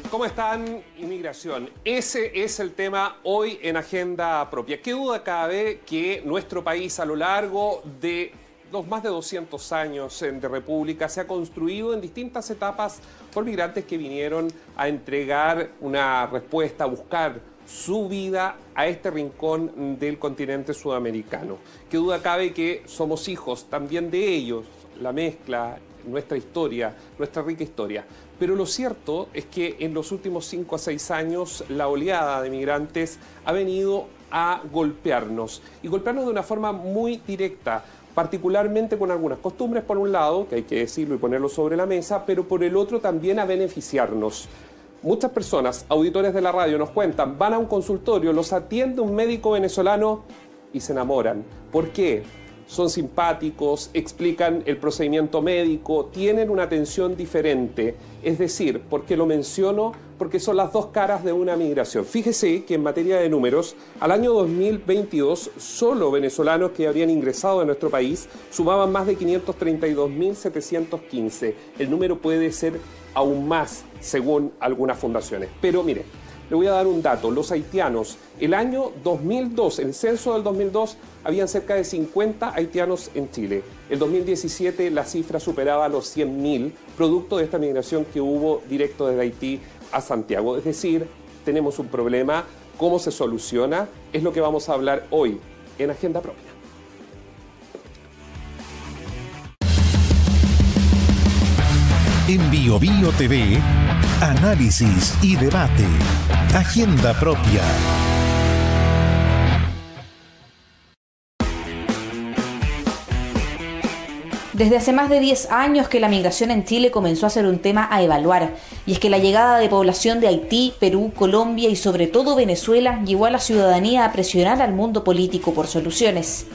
¿Cómo están? Inmigración. Ese es el tema hoy en Agenda Propia. ¿Qué duda cabe que nuestro país a lo largo de los más de 200 años de república se ha construido en distintas etapas por migrantes que vinieron a entregar una respuesta, a buscar su vida a este rincón del continente sudamericano? ¿Qué duda cabe que somos hijos también de ellos? La mezcla, nuestra historia, nuestra rica historia. Pero lo cierto es que en los últimos 5 a 6 años la oleada de migrantes ha venido a golpearnos, y golpearnos de una forma muy directa, particularmente con algunas costumbres por un lado, que hay que decirlo y ponerlo sobre la mesa, pero por el otro también a beneficiarnos. Muchas personas, auditores de la radio, nos cuentan, van a un consultorio, los atiende un médico venezolano y se enamoran. ¿Por qué? Son simpáticos, explican el procedimiento médico, tienen una atención diferente. Es decir, ¿por qué lo menciono? Porque son las dos caras de una migración. Fíjese que en materia de números, al año 2022, solo venezolanos que habrían ingresado a nuestro país sumaban más de 532.715. El número puede ser aún más, según algunas fundaciones. Pero mire, le voy a dar un dato. Los haitianos, el año 2002, el censo del 2002, habían cerca de 50 haitianos en Chile. El 2017 la cifra superaba los 100.000, producto de esta migración que hubo directo desde Haití a Santiago. Es decir, tenemos un problema. ¿Cómo se soluciona? Es lo que vamos a hablar hoy en Agenda Propia. En BioBio TV, análisis y debate. Agenda Propia. Desde hace más de 10 años que la migración en Chile comenzó a ser un tema a evaluar, y es que la llegada de población de Haití, Perú, Colombia y sobre todo Venezuela llevó a la ciudadanía a presionar al mundo político por soluciones.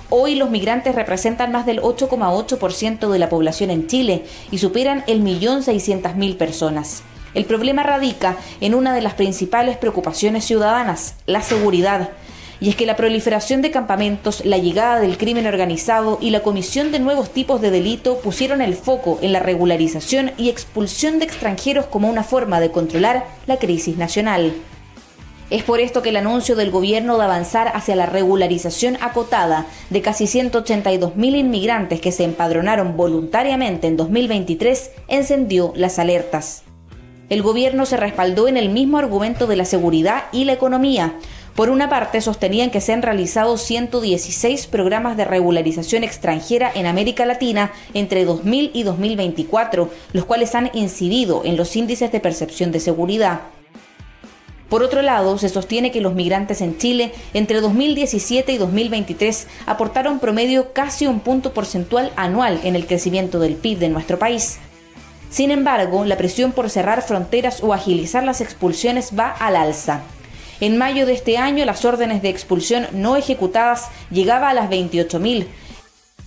Hoy los migrantes representan más del 8,8% de la población en Chile y superan el 1.600.000 personas. El problema radica en una de las principales preocupaciones ciudadanas, la seguridad. Y es que la proliferación de campamentos, la llegada del crimen organizado y la comisión de nuevos tipos de delito pusieron el foco en la regularización y expulsión de extranjeros como una forma de controlar la crisis nacional. Es por esto que el anuncio del gobierno de avanzar hacia la regularización acotada de casi 182.000 inmigrantes que se empadronaron voluntariamente en 2023 encendió las alertas. El gobierno se respaldó en el mismo argumento de la seguridad y la economía. Por una parte, sostenían que se han realizado 116 programas de regularización extranjera en América Latina entre 2000 y 2024, los cuales han incidido en los índices de percepción de seguridad. Por otro lado, se sostiene que los migrantes en Chile entre 2017 y 2023 aportaron promedio casi un punto porcentual anual en el crecimiento del PIB de nuestro país. Sin embargo, la presión por cerrar fronteras o agilizar las expulsiones va al alza. En mayo de este año, las órdenes de expulsión no ejecutadas llegaban a las 28.000.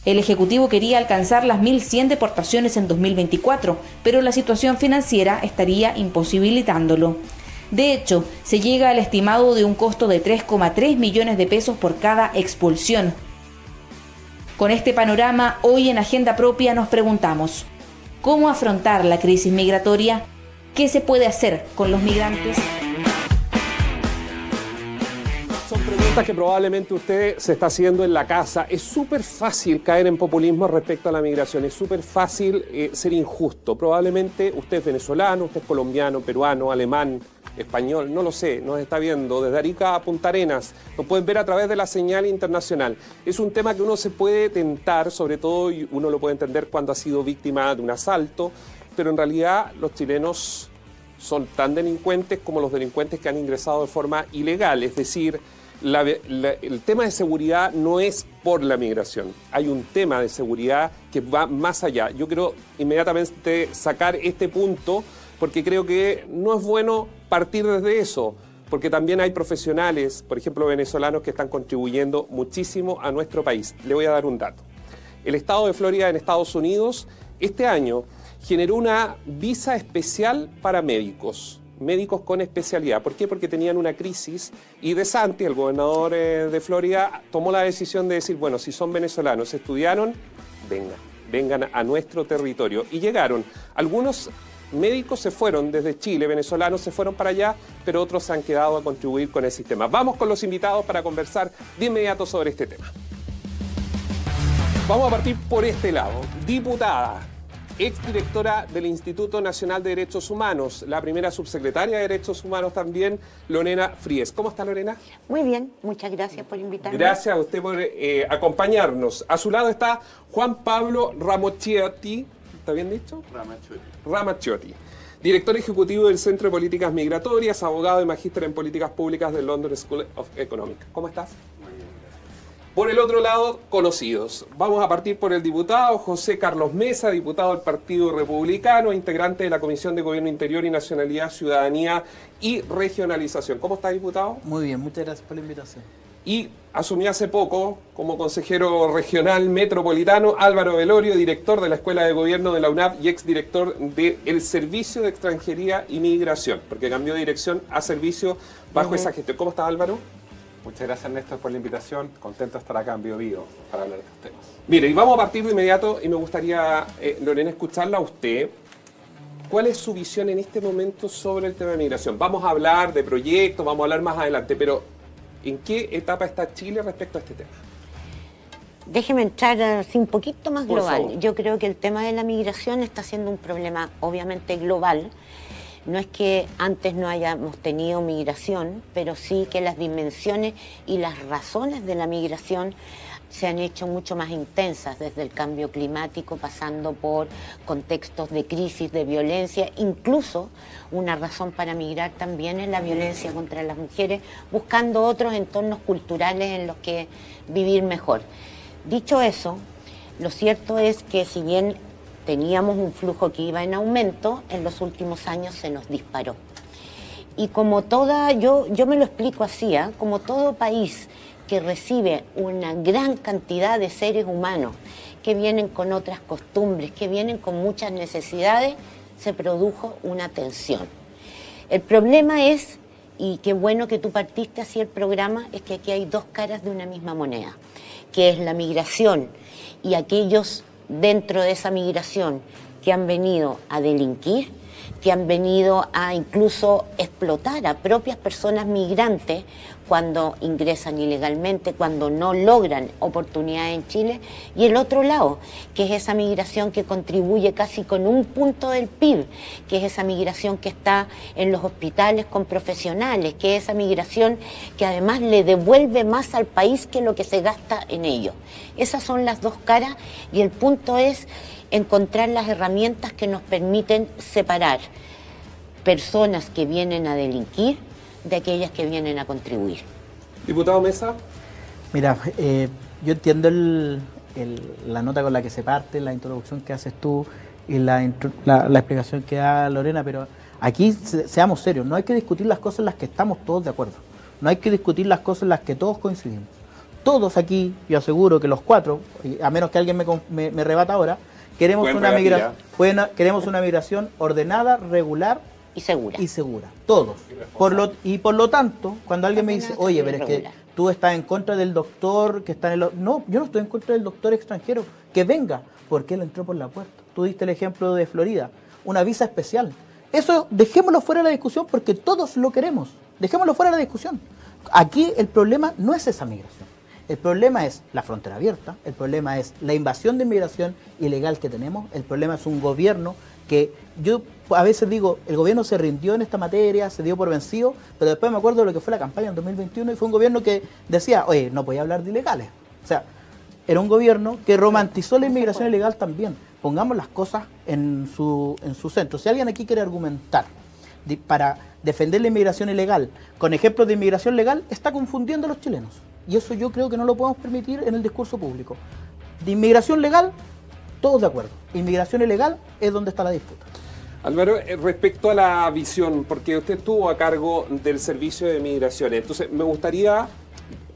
El Ejecutivo quería alcanzar las 1.100 deportaciones en 2024, pero la situación financiera estaría imposibilitándolo. De hecho, se llega al estimado de un costo de 3,3 millones de pesos por cada expulsión. Con este panorama, hoy en Agenda Propia nos preguntamos: ¿cómo afrontar la crisis migratoria? ¿Qué se puede hacer con los migrantes? Son preguntas que probablemente usted se está haciendo en la casa. Es súper fácil caer en populismo respecto a la migración, es súper fácil ser injusto. Probablemente usted es venezolano, usted es colombiano, peruano, alemán, español, no lo sé, nos está viendo desde Arica a Punta Arenas, nos pueden ver a través de la señal internacional. Es un tema que uno se puede tentar, sobre todo, y uno lo puede entender cuando ha sido víctima de un asalto, pero en realidad los chilenos son tan delincuentes como los delincuentes que han ingresado de forma ilegal. Es decir, el tema de seguridad no es por la migración. Hay un tema de seguridad que va más allá. Yo quiero inmediatamente sacar este punto porque creo que no es bueno partir desde eso, porque también hay profesionales, por ejemplo venezolanos, que están contribuyendo muchísimo a nuestro país. Le voy a dar un dato. El estado de Florida en Estados Unidos este año generó una visa especial para médicos con especialidad. ¿Por qué? Porque tenían una crisis y DeSantis, el gobernador de Florida, tomó la decisión de decir, bueno, si son venezolanos, estudiaron, vengan a nuestro territorio. Y llegaron. Algunos médicos se fueron desde Chile, venezolanos se fueron para allá, pero otros se han quedado a contribuir con el sistema. Vamos con los invitados para conversar de inmediato sobre este tema. Vamos a partir por este lado. Diputada, exdirectora del Instituto Nacional de Derechos Humanos, la primera subsecretaria de Derechos Humanos también, Lorena Fries. ¿Cómo está, Lorena? Muy bien, muchas gracias por invitarme. Gracias a usted por acompañarnos. A su lado está Juan Pablo Ramaciotti. ¿Está bien dicho? Ramaciotti. Director ejecutivo del Centro de Políticas Migratorias, abogado y magíster en políticas públicas del London School of Economics. ¿Cómo estás? Muy bien, gracias. Por el otro lado, conocidos. Vamos a partir por el diputado José Carlos Mesa, diputado del Partido Republicano, integrante de la Comisión de Gobierno Interior y Nacionalidad, Ciudadanía y Regionalización. ¿Cómo está, diputado? Muy bien, muchas gracias por la invitación. Y asumió hace poco como consejero regional metropolitano Álvaro Velorio, director de la Escuela de Gobierno de la UNAP y exdirector del Servicio de Extranjería y Migración, porque cambió de dirección a servicio bajo esa gestión. ¿Cómo está, Álvaro? Muchas gracias, Néstor, por la invitación. Contento de estar acá en Bio para hablar de estos temas. Mire, y vamos a partir de inmediato y me gustaría, Lorena, escucharla a usted. ¿Cuál es su visión en este momento sobre el tema de migración? Vamos a hablar de proyectos, vamos a hablar más adelante, pero ¿en qué etapa está Chile respecto a este tema? Déjeme entrar así un poquito más Por global. favor. Yo creo que el tema de la migración está siendo un problema obviamente global. No es que antes no hayamos tenido migración, pero sí que las dimensiones y las razones de la migración se han hecho mucho más intensas, desde el cambio climático, pasando por contextos de crisis, de violencia. Incluso una razón para migrar también es la violencia contra las mujeres, buscando otros entornos culturales en los que vivir mejor. Dicho eso, lo cierto es que si bien teníamos un flujo que iba en aumento, en los últimos años se nos disparó. Y como toda, yo me lo explico así, como todo país que recibe una gran cantidad de seres humanos que vienen con otras costumbres, que vienen con muchas necesidades, se produjo una tensión. El problema es, y qué bueno que tú partiste así el programa, es que aquí hay dos caras de una misma moneda, que es la migración y aquellos dentro de esa migración que han venido a delinquir, que han venido a incluso explotar a propias personas migrantes cuando ingresan ilegalmente, cuando no logran oportunidades en Chile, y el otro lado, que es esa migración que contribuye casi con un punto del PIB, que es esa migración que está en los hospitales con profesionales, que es esa migración que además le devuelve más al país que lo que se gasta en ello. Esas son las dos caras y el punto es encontrar las herramientas que nos permiten separar personas que vienen a delinquir de aquellas que vienen a contribuir. Diputado Mesa. Mira, yo entiendo la nota con la que se parte, la introducción que haces tú y la explicación que da Lorena, pero aquí seamos serios, no hay que discutir las cosas en las que estamos todos de acuerdo, no hay que discutir las cosas en las que todos coincidimos. Todos aquí, yo aseguro que los cuatro, a menos que alguien me rebata ahora, queremos una migración ordenada, regular y segura. Todos. Por lo tanto, cuando alguien me dice, oye, pero es que tú estás en contra del doctor que está en el... No, yo no estoy en contra del doctor extranjero. Que venga, porque él entró por la puerta. Tú diste el ejemplo de Florida, una visa especial. Eso dejémoslo fuera de la discusión porque todos lo queremos. Dejémoslo fuera de la discusión. Aquí el problema no es esa migración. El problema es la frontera abierta, el problema es la invasión de inmigración ilegal que tenemos, el problema es un gobierno que yo a veces digo, el gobierno se rindió en esta materia, se dio por vencido, pero después me acuerdo de lo que fue la campaña en 2021 y fue un gobierno que decía, oye, no podía hablar de ilegales. O sea, era un gobierno que romantizó la inmigración ilegal también. Pongamos las cosas en su centro. Si alguien aquí quiere argumentar para defender la inmigración ilegal con ejemplos de inmigración legal, está confundiendo a los chilenos. Y eso yo creo que no lo podemos permitir en el discurso público. De inmigración legal, todos de acuerdo. Inmigración ilegal es donde está la disputa. Álvaro, respecto a la visión, porque usted estuvo a cargo del servicio de migraciones, entonces me gustaría,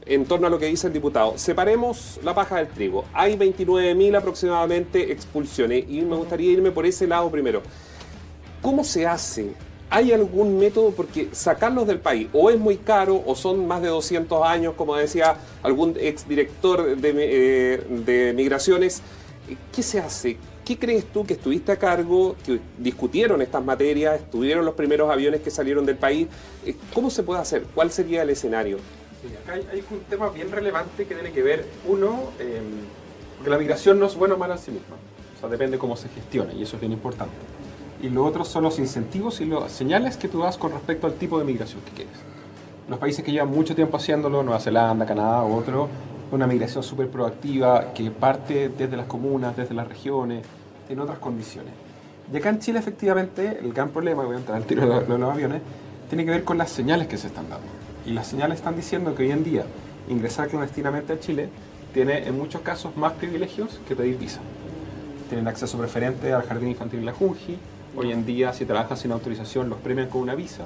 en torno a lo que dice el diputado, separemos la paja del trigo. Hay 29.000 aproximadamente expulsiones y me gustaría irme por ese lado primero. ¿Cómo se hace? ¿Hay algún método? Porque sacarlos del país o es muy caro o son más de 200 años, como decía algún exdirector de migraciones. ¿Qué se hace? ¿Qué crees tú, que estuviste a cargo, que discutieron estas materias, estuvieron los primeros aviones que salieron del país? ¿Cómo se puede hacer? ¿Cuál sería el escenario? Sí, acá hay un tema bien relevante que tiene que ver, uno, porque la migración no es buena o mala en sí misma. O sea, depende cómo se gestione, y eso es bien importante. Y lo otro son los incentivos y las señales que tú das con respecto al tipo de migración que quieres. Los países que llevan mucho tiempo haciéndolo, Nueva Zelanda, Canadá u otro, una migración súper proactiva que parte desde las comunas, desde las regiones, en otras condiciones. Y acá en Chile, efectivamente, el gran problema, voy a entrar al tiro de los aviones, tiene que ver con las señales que se están dando. Y las señales están diciendo que hoy en día ingresar clandestinamente a Chile tiene en muchos casos más privilegios que pedir visa. Tienen acceso preferente al jardín infantil y la Junji. Hoy en día, si trabajas sin autorización, los premian con una visa.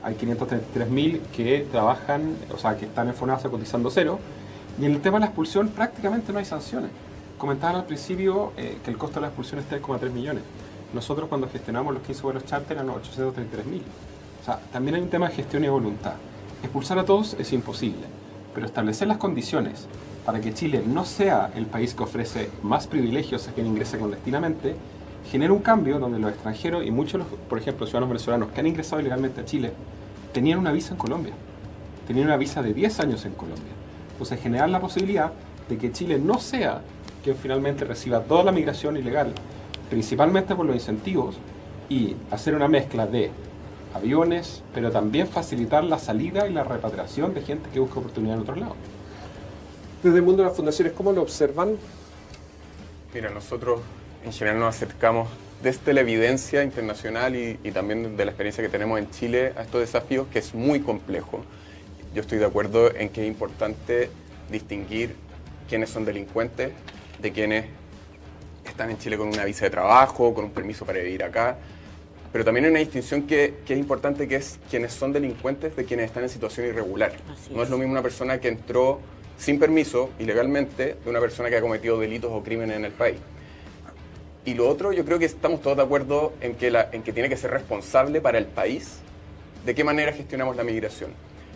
Hay 533.000 que trabajan, o sea, que están en FONASA cotizando cero. Y en el tema de la expulsión prácticamente no hay sanciones. Comentaban al principio que el costo de la expulsión es 3,3 millones. Nosotros cuando gestionamos los 15 vuelos charter eran 833.000. O sea, también hay un tema de gestión y voluntad. Expulsar a todos es imposible, pero establecer las condiciones para que Chile no sea el país que ofrece más privilegios a quien ingresa clandestinamente, genera un cambio donde los extranjeros y muchos, por ejemplo, ciudadanos venezolanos que han ingresado ilegalmente a Chile, tenían una visa en Colombia. Tenían una visa de 10 años en Colombia. Entonces, generar la posibilidad de que Chile no sea quien finalmente reciba toda la migración ilegal, principalmente por los incentivos, y hacer una mezcla de aviones, pero también facilitar la salida y la repatriación de gente que busca oportunidad en otros lados. Desde el mundo de las fundaciones, ¿cómo lo observan? Mira, nosotros en general nos acercamos desde la evidencia internacional y también de la experiencia que tenemos en Chile a estos desafíos, que es muy complejo. Yo estoy de acuerdo en que es importante distinguir quiénes son delincuentes de quienes están en Chile con una visa de trabajo, con un permiso para vivir acá. Pero también hay una distinción que es importante, que es quienes son delincuentes de quienes están en situación irregular. No es lo mismo una persona que entró sin permiso, ilegalmente, de una persona que ha cometido delitos o crímenes en el país. Y lo otro, yo creo que estamos todos de acuerdo en que tiene que ser responsable para el país de qué manera gestionamos la migración.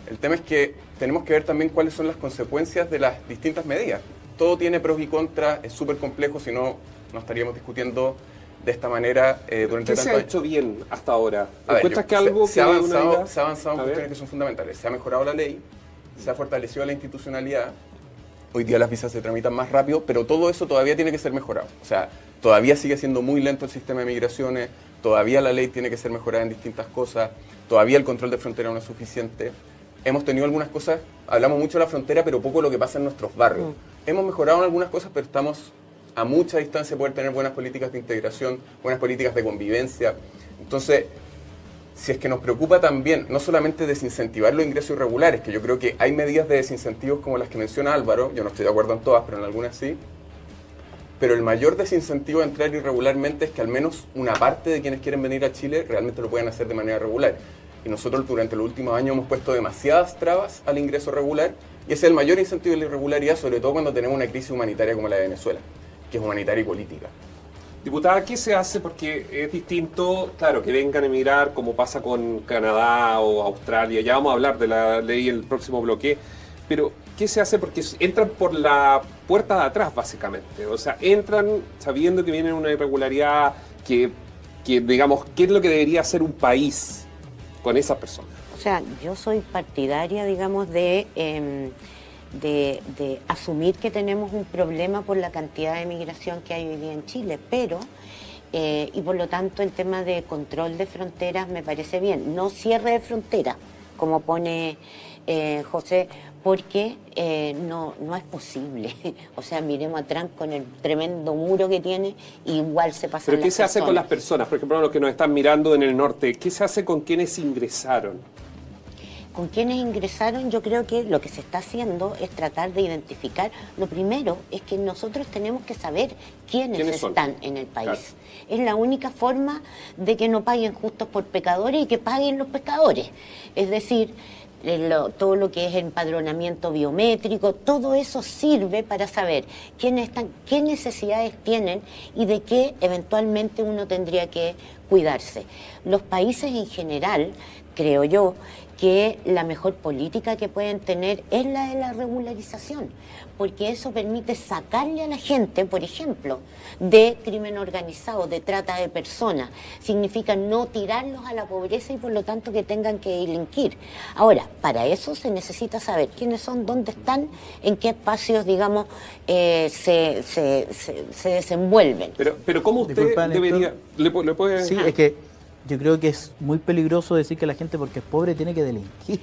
El tema es que tenemos que ver también cuáles son las consecuencias de las distintas medidas. Todo tiene pros y contras, es súper complejo, si no, no estaríamos discutiendo de esta manera durante tanto tiempo. ¿Qué se ha hecho bien hasta ahora? ¿Encuentras que algo se ha avanzado en cuestiones que son fundamentales? Se ha mejorado la ley, se ha fortalecido la institucionalidad. Hoy día las visas se tramitan más rápido, pero todo eso todavía tiene que ser mejorado. O sea, todavía sigue siendo muy lento el sistema de migraciones, todavía la ley tiene que ser mejorada en distintas cosas, todavía el control de frontera no es suficiente. Hemos tenido algunas cosas, hablamos mucho de la frontera, pero poco de lo que pasa en nuestros barrios. Hemos mejorado en algunas cosas, pero estamos a mucha distancia de poder tener buenas políticas de integración, buenas políticas de convivencia. Entonces, si es que nos preocupa también, no solamente desincentivar los ingresos irregulares, que yo creo que hay medidas de desincentivos como las que menciona Álvaro, yo no estoy de acuerdo en todas, pero en algunas sí, pero el mayor desincentivo a entrar irregularmente es que al menos una parte de quienes quieren venir a Chile realmente lo puedan hacer de manera regular. Y nosotros durante los últimos años hemos puesto demasiadas trabas al ingreso regular, y ese es el mayor incentivo de la irregularidad, sobre todo cuando tenemos una crisis humanitaria como la de Venezuela, que es humanitaria y política. Diputada, ¿qué se hace? Porque es distinto, claro, que vengan a emigrar como pasa con Canadá o Australia. Ya vamos a hablar de la ley en el próximo bloque. Pero, ¿qué se hace? Porque entran por la puerta de atrás, básicamente. O sea, entran sabiendo que viene una irregularidad, que digamos, ¿qué es lo que debería hacer un país con esas personas? O sea, yo soy partidaria, digamos, de asumir que tenemos un problema por la cantidad de migración que hay hoy día en Chile, pero, y por lo tanto el tema de control de fronteras me parece bien, no cierre de frontera, como pone José, porque no es posible. O sea, miremos a Trump con el tremendo muro que tiene, igual se pasa. ¿Pero qué se hace con las personas? Por ejemplo, los que nos están mirando en el norte, ¿qué se hace con quienes ingresaron? Con quienes ingresaron, yo creo que lo que se está haciendo es tratar de identificar. Lo primero es que nosotros tenemos que saber quiénes están en el país. Claro. Es la única forma de que no paguen justos por pecadores y que paguen los pecadores. Es decir, todo lo que es empadronamiento biométrico, todo eso sirve para saber quiénes están, qué necesidades tienen y de qué eventualmente uno tendría que cuidarse. Los países en general, creo yo, que la mejor política que pueden tener es la de la regularización, porque eso permite sacarle a la gente, por ejemplo, de crimen organizado, de trata de personas. Significa no tirarlos a la pobreza y por lo tanto que tengan que delinquir. Ahora, para eso se necesita saber quiénes son, dónde están, en qué espacios, digamos, se desenvuelven. Pero ¿cómo usted debería...? ¿Le puede...? Sí, es que yo creo que es muy peligroso decir que la gente porque es pobre tiene que delinquir.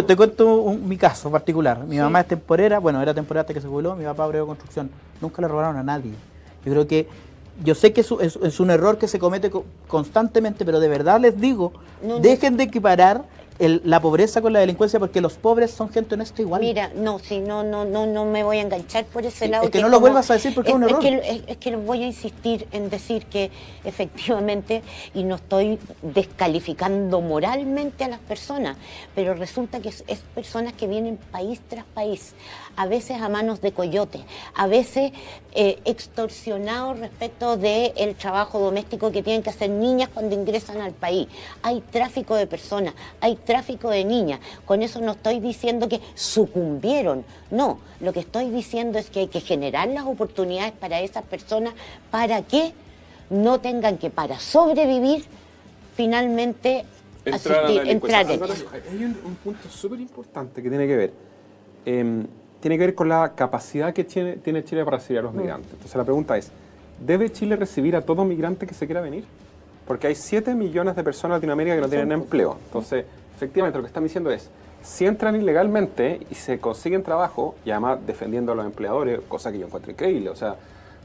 Te cuento mi caso particular. Mi mamá es temporera, bueno, era temporera hasta que se jubiló, mi papá abrió construcción. Nunca le robaron a nadie. Yo sé que es un error que se comete constantemente, pero de verdad les digo, dejen de equiparar la pobreza con la delincuencia, porque los pobres son gente honesta igual. Mira, no me voy a enganchar por ese lado. Es que no lo vuelvas a decir porque es un error. Es que voy a insistir en decir que efectivamente, y no estoy descalificando moralmente a las personas, pero resulta que es personas que vienen país tras país, a veces a manos de coyotes, a veces extorsionados respecto del trabajo doméstico que tienen que hacer niñas cuando ingresan al país. Hay tráfico de personas, hay tráfico de niñas. Con eso no estoy diciendo que sucumbieron, no. Lo que estoy diciendo es que hay que generar las oportunidades para esas personas para que no tengan que, para sobrevivir, finalmente entrar en... Hay un punto súper importante que tiene que ver. Tiene que ver con la capacidad que tiene Chile para recibir a los migrantes. Entonces la pregunta es, ¿debe Chile recibir a todo migrante que se quiera venir? Porque hay 7 millones de personas en Latinoamérica que no tienen empleo. Entonces, efectivamente, lo que están diciendo es, si entran ilegalmente y se consiguen trabajo, y además defendiendo a los empleadores, cosa que yo encuentro increíble, o sea,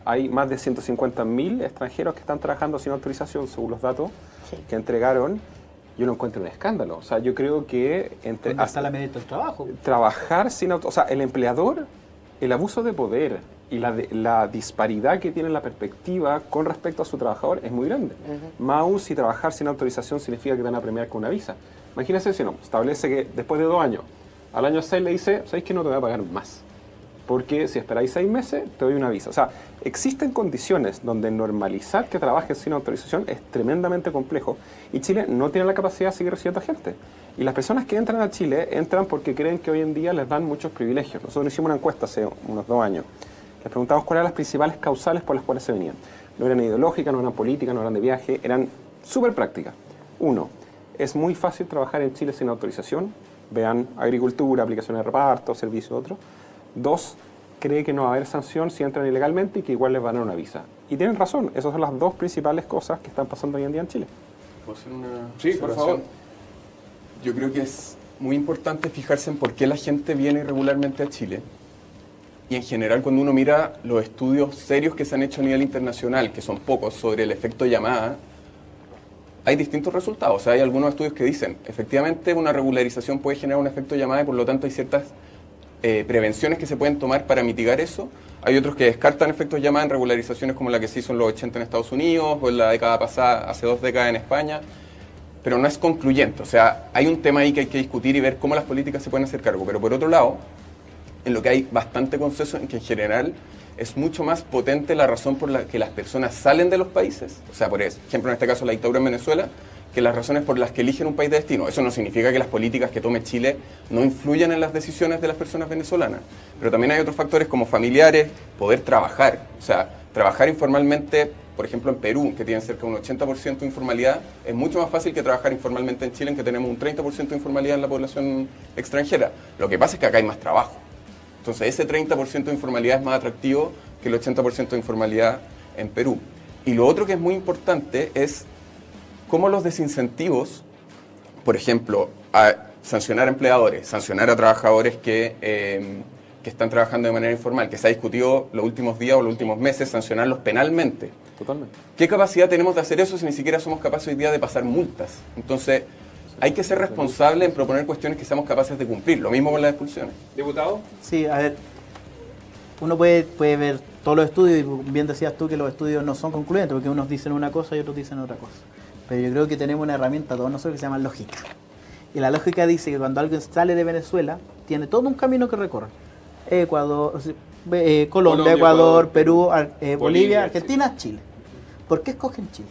hay más de 150.000 extranjeros que están trabajando sin autorización, según los datos que entregaron. Yo lo encuentro un escándalo. O sea, yo creo que... hasta la medida del trabajo. Trabajar sin autorización. O sea, el empleador, el abuso de poder y la disparidad que tiene la perspectiva con respecto a su trabajador es muy grande. Más aún si trabajar sin autorización significa que te van a premiar con una visa. Imagínense si no, establece que después de 2 años, al año 6 le dice, ¿sabéis que no te voy a pagar más? Porque si esperáis 6 meses, te doy una visa. O sea, existen condiciones donde normalizar que trabajes sin autorización es tremendamente complejo y Chile no tiene la capacidad de seguir recibiendo gente. Y las personas que entran a Chile entran porque creen que hoy en día les dan muchos privilegios. Nosotros hicimos una encuesta hace unos 2 años. Les preguntamos cuáles eran las principales causales por las cuales se venían. No eran ideológicas, no eran políticas, no eran de viaje, eran súper prácticas. 1, es muy fácil trabajar en Chile sin autorización. Vean agricultura, aplicaciones de reparto, servicios, otros. 2, cree que no va a haber sanción si entran ilegalmente y que igual les van a dar una visa. Y tienen razón, esas son las 2 principales cosas que están pasando hoy en día en Chile. ¿Puedo hacer una Sí, por favor. Yo creo que es muy importante fijarse en por qué la gente viene irregularmente a Chile. Y en general, cuando uno mira los estudios serios que se han hecho a nivel internacional, que son pocos, sobre el efecto llamada, hay distintos resultados. O sea, hay algunos estudios que dicen, efectivamente, una regularización puede generar un efecto llamada y por lo tanto hay ciertas prevenciones que se pueden tomar para mitigar eso. Hay otros que descartan efectos llamada en regularizaciones como la que se hizo en los 80 en Estados Unidos o en la década pasada, hace 2 décadas en España, pero no es concluyente. O sea, hay un tema ahí que hay que discutir y ver cómo las políticas se pueden hacer cargo. Pero por otro lado, en lo que hay bastante consenso en que en general es mucho más potente la razón por la que las personas salen de los países. O sea, por ejemplo, en este caso la dictadura en Venezuela, que las razones por las que eligen un país de destino. Eso no significa que las políticas que tome Chile no influyan en las decisiones de las personas venezolanas. Pero también hay otros factores como familiares, poder trabajar. O sea, trabajar informalmente, por ejemplo en Perú, que tienen cerca de un 80% de informalidad, es mucho más fácil que trabajar informalmente en Chile, en que tenemos un 30% de informalidad en la población extranjera. Lo que pasa es que acá hay más trabajo. Entonces ese 30% de informalidad es más atractivo que el 80% de informalidad en Perú. Y lo otro que es muy importante es cómo los desincentivos, por ejemplo, a sancionar a empleadores, sancionar a trabajadores que están trabajando de manera informal, que se ha discutido los últimos días o los últimos meses, sancionarlos penalmente. Totalmente. ¿Qué capacidad tenemos de hacer eso si ni siquiera somos capaces hoy día de pasar multas? Entonces, hay que ser responsable en proponer cuestiones que seamos capaces de cumplir. Lo mismo con las expulsiones. ¿Diputado? Sí, a ver, uno puede ver todos los estudios y bien decías tú que los estudios no son concluyentes porque unos dicen una cosa y otros dicen otra cosa. Pero yo creo que tenemos una herramienta todos nosotros que se llama lógica. Y la lógica dice que cuando alguien sale de Venezuela, tiene todo un camino que recorrer. Ecuador, Colombia, Ecuador, Perú, Bolivia, Argentina, Chile. ¿Por qué escogen Chile?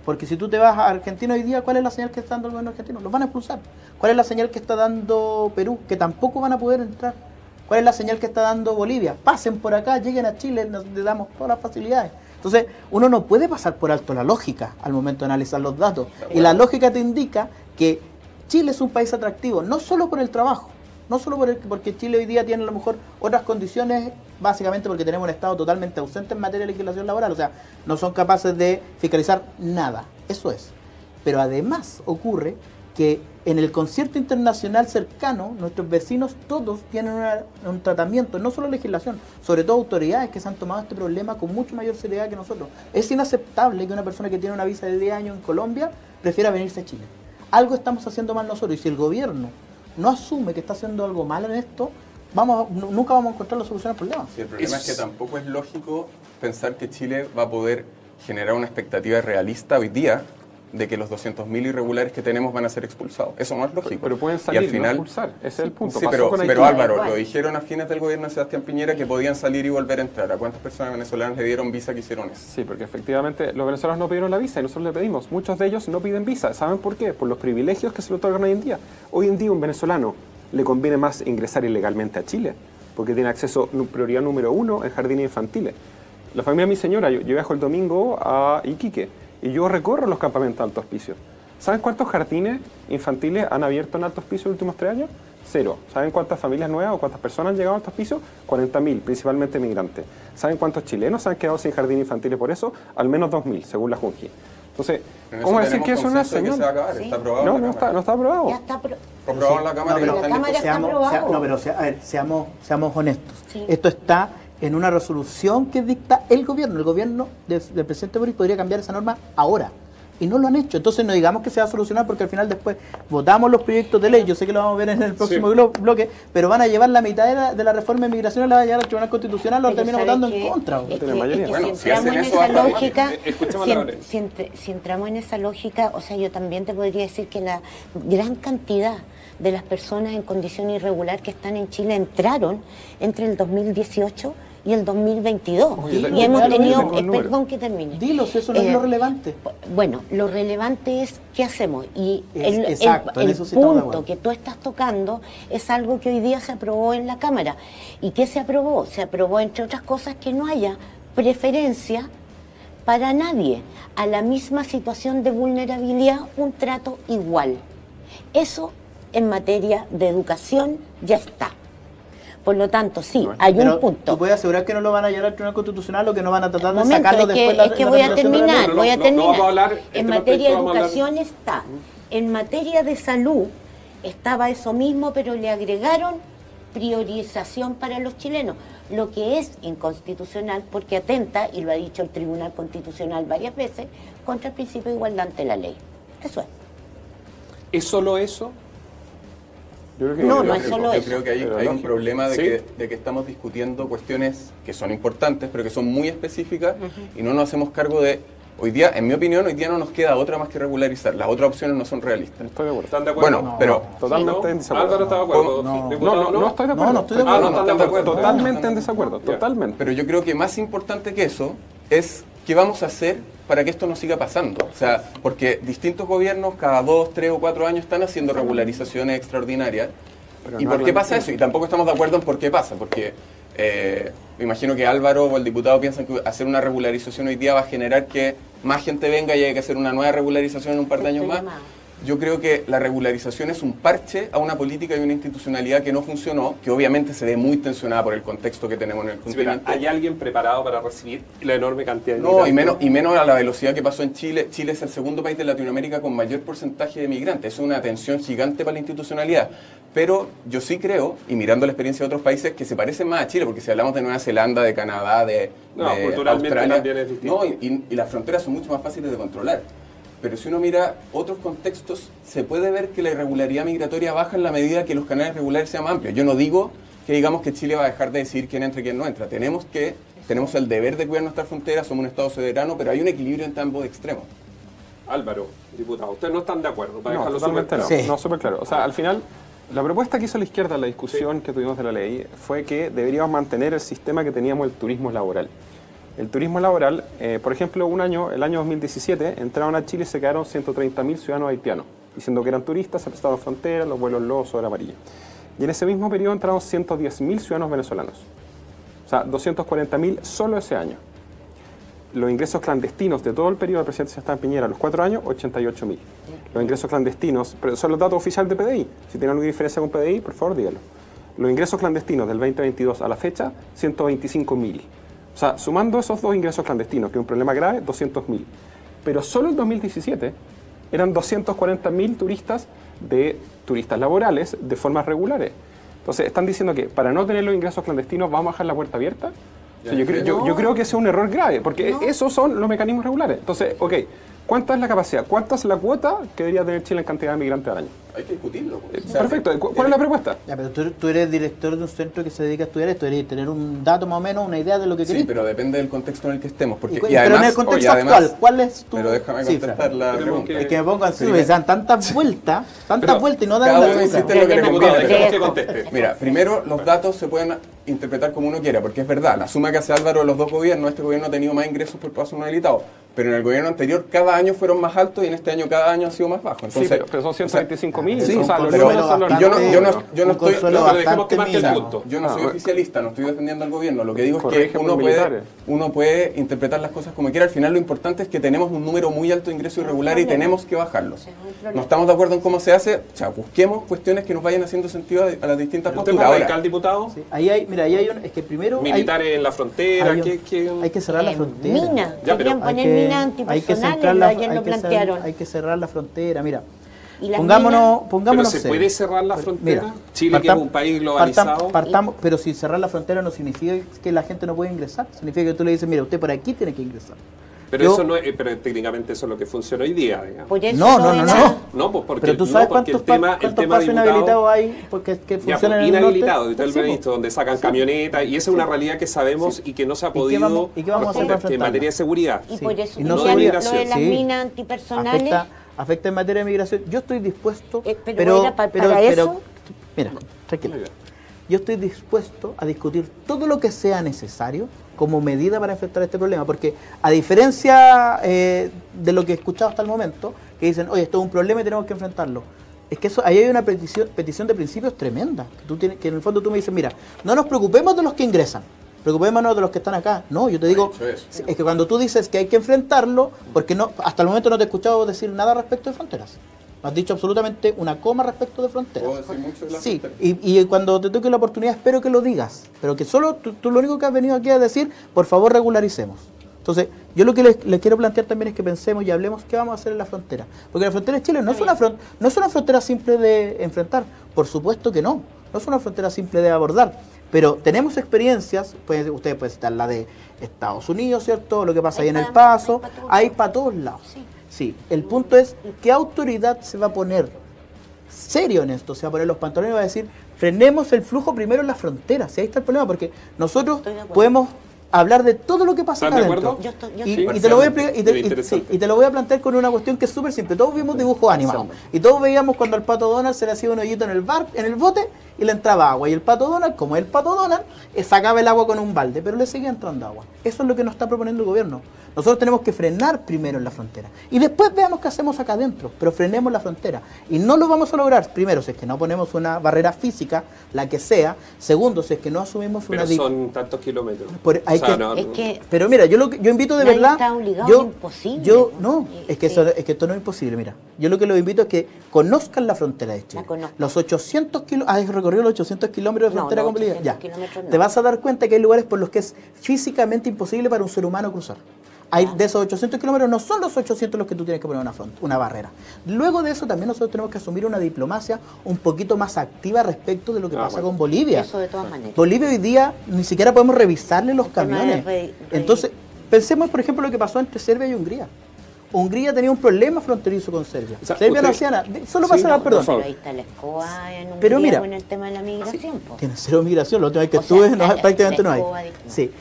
Porque si tú te vas a Argentina hoy día, ¿cuál es la señal que está dando el gobierno argentino? Los van a expulsar. ¿Cuál es la señal que está dando Perú? Que tampoco van a poder entrar. ¿Cuál es la señal que está dando Bolivia? Pasen por acá, lleguen a Chile, les damos todas las facilidades. Entonces, uno no puede pasar por alto la lógica al momento de analizar los datos. Y la lógica te indica que Chile es un país atractivo, no solo por el trabajo, no solo porque Chile hoy día tiene a lo mejor otras condiciones, básicamente porque tenemos un Estado totalmente ausente en materia de legislación laboral, o sea, no son capaces de fiscalizar nada, eso es. Pero además ocurre que en el concierto internacional cercano, nuestros vecinos todos tienen un tratamiento, no solo legislación, sobre todo autoridades que se han tomado este problema con mucho mayor seriedad que nosotros. Es inaceptable que una persona que tiene una visa de 10 años en Colombia prefiera venirse a Chile. Algo estamos haciendo mal nosotros, y si el gobierno no asume que está haciendo algo mal en esto, nunca vamos a encontrar la solución al problema. Sí, el problema es que tampoco es lógico pensar que Chile va a poder generar una expectativa realista hoy día de que los 200.000 irregulares que tenemos van a ser expulsados. Eso no es lógico. Pero pueden salir, y al final, no expulsar. Ese es el punto. Sí, pero Álvaro, lo dijeron a fines del gobierno de Sebastián Piñera que podían salir y volver a entrar. ¿A cuántas personas venezolanas le dieron visa que hicieron eso? Sí, porque efectivamente los venezolanos no pidieron la visa y nosotros le pedimos. Muchos de ellos no piden visa. ¿Saben por qué? Por los privilegios que se le otorgan hoy en día. Hoy en día un venezolano le conviene más ingresar ilegalmente a Chile, porque tiene acceso, prioridad número 1, en jardines infantiles. La familia de mi señora, yo viajo el domingo a Iquique y yo recorro los campamentos de Alto Hospicio. ¿Saben cuántos jardines infantiles han abierto en Alto Hospicio en los últimos 3 años? 0. ¿Saben cuántas familias nuevas o cuántas personas han llegado a Alto Hospicio? 40.000, principalmente migrantes. ¿Saben cuántos chilenos se han quedado sin jardines infantiles por eso? Al menos 2.000, según la Junji. Entonces, ¿cómo decir que eso no es señal? ¿Sí? ¿Está aprobado? No está aprobado. Ya está aprobado en la Cámara. No, pero la Cámara está aprobado. No, pero seamos honestos. Sí. Esto está en una resolución que dicta el gobierno. El gobierno del presidente Boric podría cambiar esa norma ahora. Y no lo han hecho. Entonces no digamos que se va a solucionar porque al final después votamos los proyectos de ley. Yo sé que lo vamos a ver en el próximo bloque, pero van a llevar la mitad de la reforma de migración, la van a llevar al Tribunal Constitucional, lo termina votando en contra. Si entramos en esa lógica, si entramos en esa lógica, o sea, yo también te podría decir que la gran cantidad de las personas en condición irregular que están en Chile entraron entre el 2018 y el 2022. Y hemos tenido, perdón que termine. Dilos, eso no es lo relevante. Bueno, lo relevante es qué hacemos. Y el sí punto que tú estás tocando es algo que hoy día se aprobó en la Cámara. ¿Y qué se aprobó? Se aprobó, entre otras cosas, que no haya preferencia para nadie. A la misma situación de vulnerabilidad, un trato igual. Eso en materia de educación ya está. Por lo tanto, sí, hay un punto. ¿Tú puedes asegurar que no lo van a llevar al Tribunal Constitucional o que no van a tratar de sacarlo después? Es que voy a terminar. En materia de educación está. En materia de salud estaba eso mismo, pero le agregaron priorización para los chilenos, lo que es inconstitucional porque atenta, y lo ha dicho el Tribunal Constitucional varias veces, contra el principio de igualdad ante la ley. Eso es. ¿Es solo eso? Yo creo que hay un problema de que estamos discutiendo cuestiones que son importantes, pero que son muy específicas y no nos hacemos cargo de... Hoy día, en mi opinión, hoy día no nos queda otra más que regularizar. Las otras opciones no son realistas. Estoy de acuerdo. ¿Están de acuerdo? Bueno, pero... Totalmente en desacuerdo. Álvaro está de acuerdo. No estoy de acuerdo. No estoy de acuerdo. No están de acuerdo. Totalmente en desacuerdo. Totalmente. Pero yo creo que más importante que eso es qué vamos a hacer para que esto no siga pasando. O sea, porque distintos gobiernos cada 2, 3 o 4 años están haciendo regularizaciones extraordinarias. ¿Y por qué pasa eso? Y tampoco estamos de acuerdo en por qué pasa, porque me imagino que Álvaro o el diputado piensan que hacer una regularización hoy día va a generar que más gente venga y haya que hacer una nueva regularización en un par de años más. Yo creo que la regularización es un parche a una política y una institucionalidad que no funcionó, que obviamente se ve muy tensionada por el contexto que tenemos en el continente. ¿Hay alguien preparado para recibir la enorme cantidad de migrantes? Y menos a la velocidad que pasó en Chile. Chile es el segundo país de Latinoamérica con mayor porcentaje de migrantes. Es una tensión gigante para la institucionalidad. Pero yo sí creo, y mirando la experiencia de otros países, que se parecen más a Chile, porque si hablamos de Nueva Zelanda, de Canadá, de culturalmente Australia, también es distinto. Y las fronteras son mucho más fáciles de controlar. Pero si uno mira otros contextos, se puede ver que la irregularidad migratoria baja en la medida que los canales regulares sean más amplios. Yo no digo que digamos que Chile va a dejar de decidir quién entra y quién no entra. Tenemos el deber de cuidar nuestras fronteras, somos un Estado soberano, pero hay un equilibrio entre ambos extremos. Álvaro, diputado, ¿ustedes no están de acuerdo? Para No, totalmente no. No, súper claro. O sea, al final, la propuesta que hizo la izquierda en la discusión que tuvimos de la ley fue que deberíamos mantener el sistema que teníamos del turismo laboral. El turismo laboral, por ejemplo, el año 2017, entraron a Chile y se quedaron 130.000 ciudadanos haitianos, diciendo que eran turistas, se prestaban fronteras, los vuelos LOS, sobre amarilla. Y en ese mismo periodo entraron 110.000 ciudadanos venezolanos. O sea, 240.000 solo ese año. Los ingresos clandestinos de todo el periodo del presidente Sebastián Piñera, los 4 años, 88.000. Los ingresos clandestinos, pero son los datos oficiales de PDI. Si tienen alguna diferencia con PDI, por favor, díganlo. Los ingresos clandestinos del 2022 a la fecha, 125.000. O sea, sumando esos dos ingresos clandestinos, que es un problema grave, 200.000. Pero solo en 2017 eran 240.000 turistas laborales de formas regulares. Entonces, están diciendo que para no tener los ingresos clandestinos vamos a dejar la puerta abierta. O sea, yo creo que ese es un error grave, porque esos son los mecanismos regulares. Entonces, ok, ¿cuánta es la capacidad? ¿Cuánta es la cuota que debería tener Chile en cantidad de migrantes al año? Hay que discutirlo. Pues. Perfecto. ¿Cuál es la propuesta? Ya, pero tú eres director de un centro que se dedica a estudiar esto, deberías tener un dato más o menos, una idea de lo que querés. Sí, pero depende del contexto en el que estemos. Porque, pero además, en el contexto actual, ¿cuál es tu Pero déjame contestar la pregunta. Es que me pongo así, me dan tantas vueltas y no dan la conteste. Mira, primero, los datos se pueden interpretar como uno quiera, porque es verdad, la suma que hace Álvaro de los dos gobiernos, este gobierno ha tenido más ingresos por paso no habilitado, pero en el gobierno anterior cada año fueron más altos y en este año cada año ha sido más bajo. Entonces, sí, pero son 125.000. Sí, o sea, yo no estoy... dejemos que marque el punto. Yo no soy oficialista, no estoy defendiendo al gobierno. Lo que digo es que uno puede interpretar las cosas como quiera. Al final lo importante es que tenemos un número muy alto de ingresos irregulares y tenemos que bajarlos. No estamos de acuerdo en cómo se hace. O sea, busquemos cuestiones que nos vayan haciendo sentido a las distintas posturas. ¿Usted es radical, diputado? Sí. Ahí hay un... Es que primero... Militares en la frontera. Hay que cerrar la frontera. Mina. Querían poner minas antipersonales, ayer lo plantearon. Hay que cerrar la frontera, mira. Pongámonos ¿Pero se puede cerrar la frontera? Mira, Chile, que es un país globalizado. Pero si cerrar la frontera no significa que la gente no pueda ingresar. Significa que tú le dices, mira, usted por aquí tiene que ingresar. Pero eso no es, pero técnicamente eso es lo que funciona hoy día, digamos. No, pues porque, pero tú sabes cuántos espacios inhabilitados hay porque que funcionan en el norte. Inhabilitados, usted lo ha visto, donde sacan camionetas, y esa es una realidad que sabemos y que no se ha podido ¿Y qué vamos a hacer para en materia de seguridad. Y por eso, no lo de las minas antipersonales... Afecta en materia de migración. Yo estoy dispuesto... Pero mira, tranquila. Yo estoy dispuesto a discutir todo lo que sea necesario como medida para enfrentar este problema, porque a diferencia de lo que he escuchado hasta el momento, que dicen, oye, esto es un problema y tenemos que enfrentarlo, es que ahí hay una petición de principios tremenda, que en el fondo tú me dices, mira, no nos preocupemos de los que ingresan, preocupémonos de los que están acá. No, yo te digo, es que cuando tú dices que hay que enfrentarlo, porque no, hasta el momento no te he escuchado decir nada respecto de fronteras. No has dicho absolutamente una coma respecto de fronteras. Puedo decir mucho de la frontera. Y cuando te toque la oportunidad espero que lo digas, pero que solo tú lo único que has venido aquí a decir, por favor regularicemos. Entonces, yo lo que les quiero plantear también es que pensemos y hablemos qué vamos a hacer en la frontera. Porque la frontera de Chile no es una frontera simple de enfrentar, por supuesto que no es una frontera simple de abordar. Pero tenemos experiencias, ustedes pueden citar la de Estados Unidos, ¿cierto? Lo que pasa ahí en El Paso, hay para todos lados. Sí, el punto es, ¿qué autoridad se va a poner serio en esto? Se va a poner los pantalones y va a decir, frenemos el flujo primero en la frontera. Si ahí está el problema, porque nosotros podemos hablar de todo lo que pasa acá adentro. Y te lo voy a plantear con una cuestión que es súper simple. Todos vimos dibujos animados. Y todos veíamos cuando al Pato Donald se le hacía un hoyito en el bote y le entraba agua. Y el Pato Donald, como es el Pato Donald, sacaba el agua con un balde, pero le seguía entrando agua. Eso es lo que nos está proponiendo el gobierno. Nosotros tenemos que frenar primero en la frontera. Y después veamos qué hacemos acá adentro. Pero frenemos la frontera. Y no lo vamos a lograr, primero, si es que no ponemos una barrera física, la que sea. Segundo, si es que no asumimos una... Pero son tantos kilómetros. Pero mira, yo invito de verdad... Está obligado, imposible. Es que esto no es imposible, mira. Yo lo que los invito es que conozcan la frontera de Chile. Los 800 kilómetros... ¿Has recorrido los 800 kilómetros de frontera con Bolivia? Ya. Te vas a dar cuenta que hay lugares por los que es físicamente imposible para un ser humano cruzar. De esos 800 kilómetros no son los 800 los que tú tienes que poner una barrera. Luego de eso también nosotros tenemos que asumir una diplomacia un poquito más activa respecto de lo que pasa con Bolivia. Eso de todas maneras. Bolivia hoy día ni siquiera podemos revisarle los camiones. Entonces, pensemos por ejemplo lo que pasó entre Serbia y Hungría. Hungría tenía un problema fronterizo con Serbia. Serbia no hacía nada. Solo pasa perdón. Pero ahí está la escoba en Hungría con el tema de la migración. Tiene cero migración. La última vez que estuve prácticamente no hay. Sí.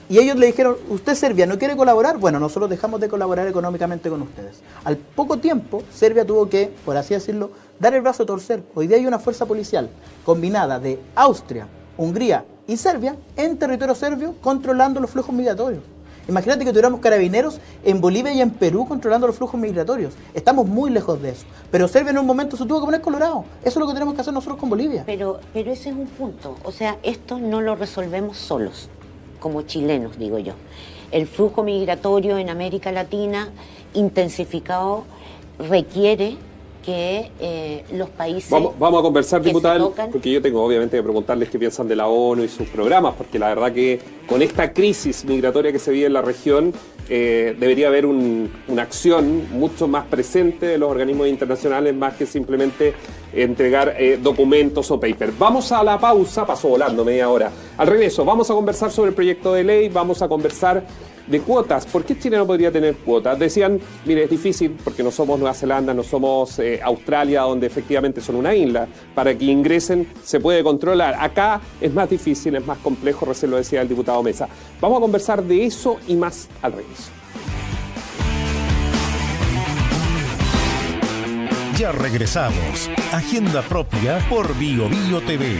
Y ellos le dijeron, ¿usted Serbia no quiere colaborar? Bueno, nosotros dejamos de colaborar económicamente con ustedes. Al poco tiempo, Serbia tuvo que, por así decirlo, dar el brazo a torcer. Hoy día hay una fuerza policial combinada de Austria, Hungría y Serbia en territorio serbio controlando los flujos migratorios. Imagínate que tuviéramos carabineros en Bolivia y en Perú controlando los flujos migratorios. Estamos muy lejos de eso. Pero Serbia en un momento se tuvo que poner colorado. Eso es lo que tenemos que hacer nosotros con Bolivia. Pero ese es un punto. O sea, esto no lo resolvemos solos, como chilenos, digo yo. El flujo migratorio en América Latina, intensificado, requiere que los países... Vamos a conversar, diputada, porque yo tengo obviamente que preguntarles qué piensan de la ONU y sus programas, porque la verdad que con esta crisis migratoria que se vive en la región, debería haber una acción mucho más presente de los organismos internacionales, más que simplemente entregar documentos o papers. Vamos a la pausa, pasó volando media hora. Al regreso, vamos a conversar sobre el proyecto de ley, vamos a conversar de cuotas. ¿Por qué Chile no podría tener cuotas? Decían, mire, es difícil porque no somos Nueva Zelanda, no somos Australia, donde efectivamente son una isla. Para que ingresen se puede controlar. Acá es más difícil, es más complejo, recién lo decía el diputado Mesa. Vamos a conversar de eso y más al regreso. Ya regresamos. Agenda propia por BioBio TV.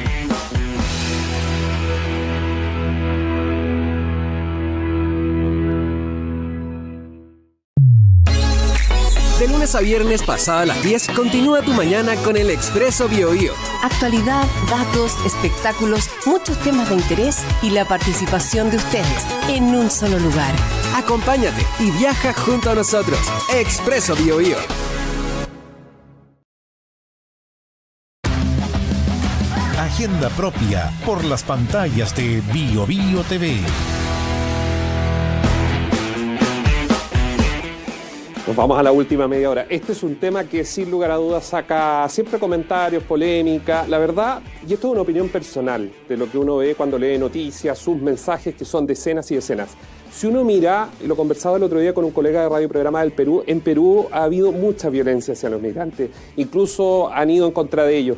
De lunes a viernes pasada las 10, continúa tu mañana con el Expreso BioBio. Actualidad, datos, espectáculos, muchos temas de interés y la participación de ustedes en un solo lugar. Acompáñate y viaja junto a nosotros. Expreso BioBio. Agenda propia por las pantallas de BioBio TV. Nos vamos a la última media hora. Este es un tema que sin lugar a dudas saca siempre comentarios, polémica. La verdad, y esto es una opinión personal de lo que uno ve cuando lee noticias, sus mensajes que son decenas y decenas. Si uno mira, y lo conversaba el otro día con un colega de Radio Programa del Perú, en Perú ha habido mucha violencia hacia los migrantes. Incluso han ido en contra de ellos.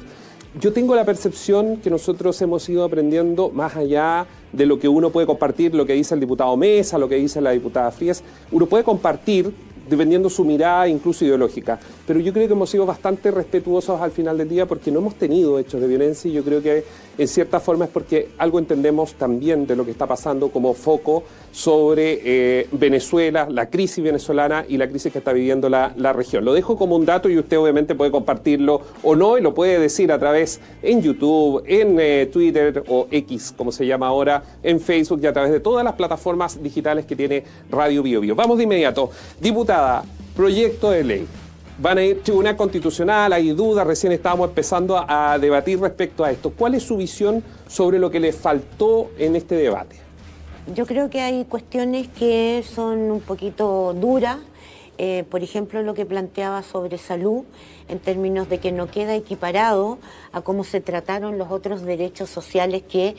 Yo tengo la percepción que nosotros hemos ido aprendiendo más allá de lo que uno puede compartir, lo que dice el diputado Mesa, lo que dice la diputada Frías. Uno puede compartir dependiendo su mirada, incluso ideológica. Pero yo creo que hemos sido bastante respetuosos al final del día porque no hemos tenido hechos de violencia y yo creo que en cierta forma es porque algo entendemos también de lo que está pasando como foco sobre Venezuela, la crisis venezolana y la crisis que está viviendo la región. Lo dejo como un dato y usted obviamente puede compartirlo o no y lo puede decir a través en YouTube, en Twitter o X, como se llama ahora, en Facebook y a través de todas las plataformas digitales que tiene Radio BioBio. Vamos de inmediato. Diputada, proyecto de ley. Van a ir Tribunal Constitucional, hay dudas, recién estábamos empezando a debatir respecto a esto. ¿Cuál es su visión sobre lo que le faltó en este debate? Yo creo que hay cuestiones que son un poquito duras. Por ejemplo, lo que planteaba sobre salud, en términos de que no queda equiparado a cómo se trataron los otros derechos sociales que,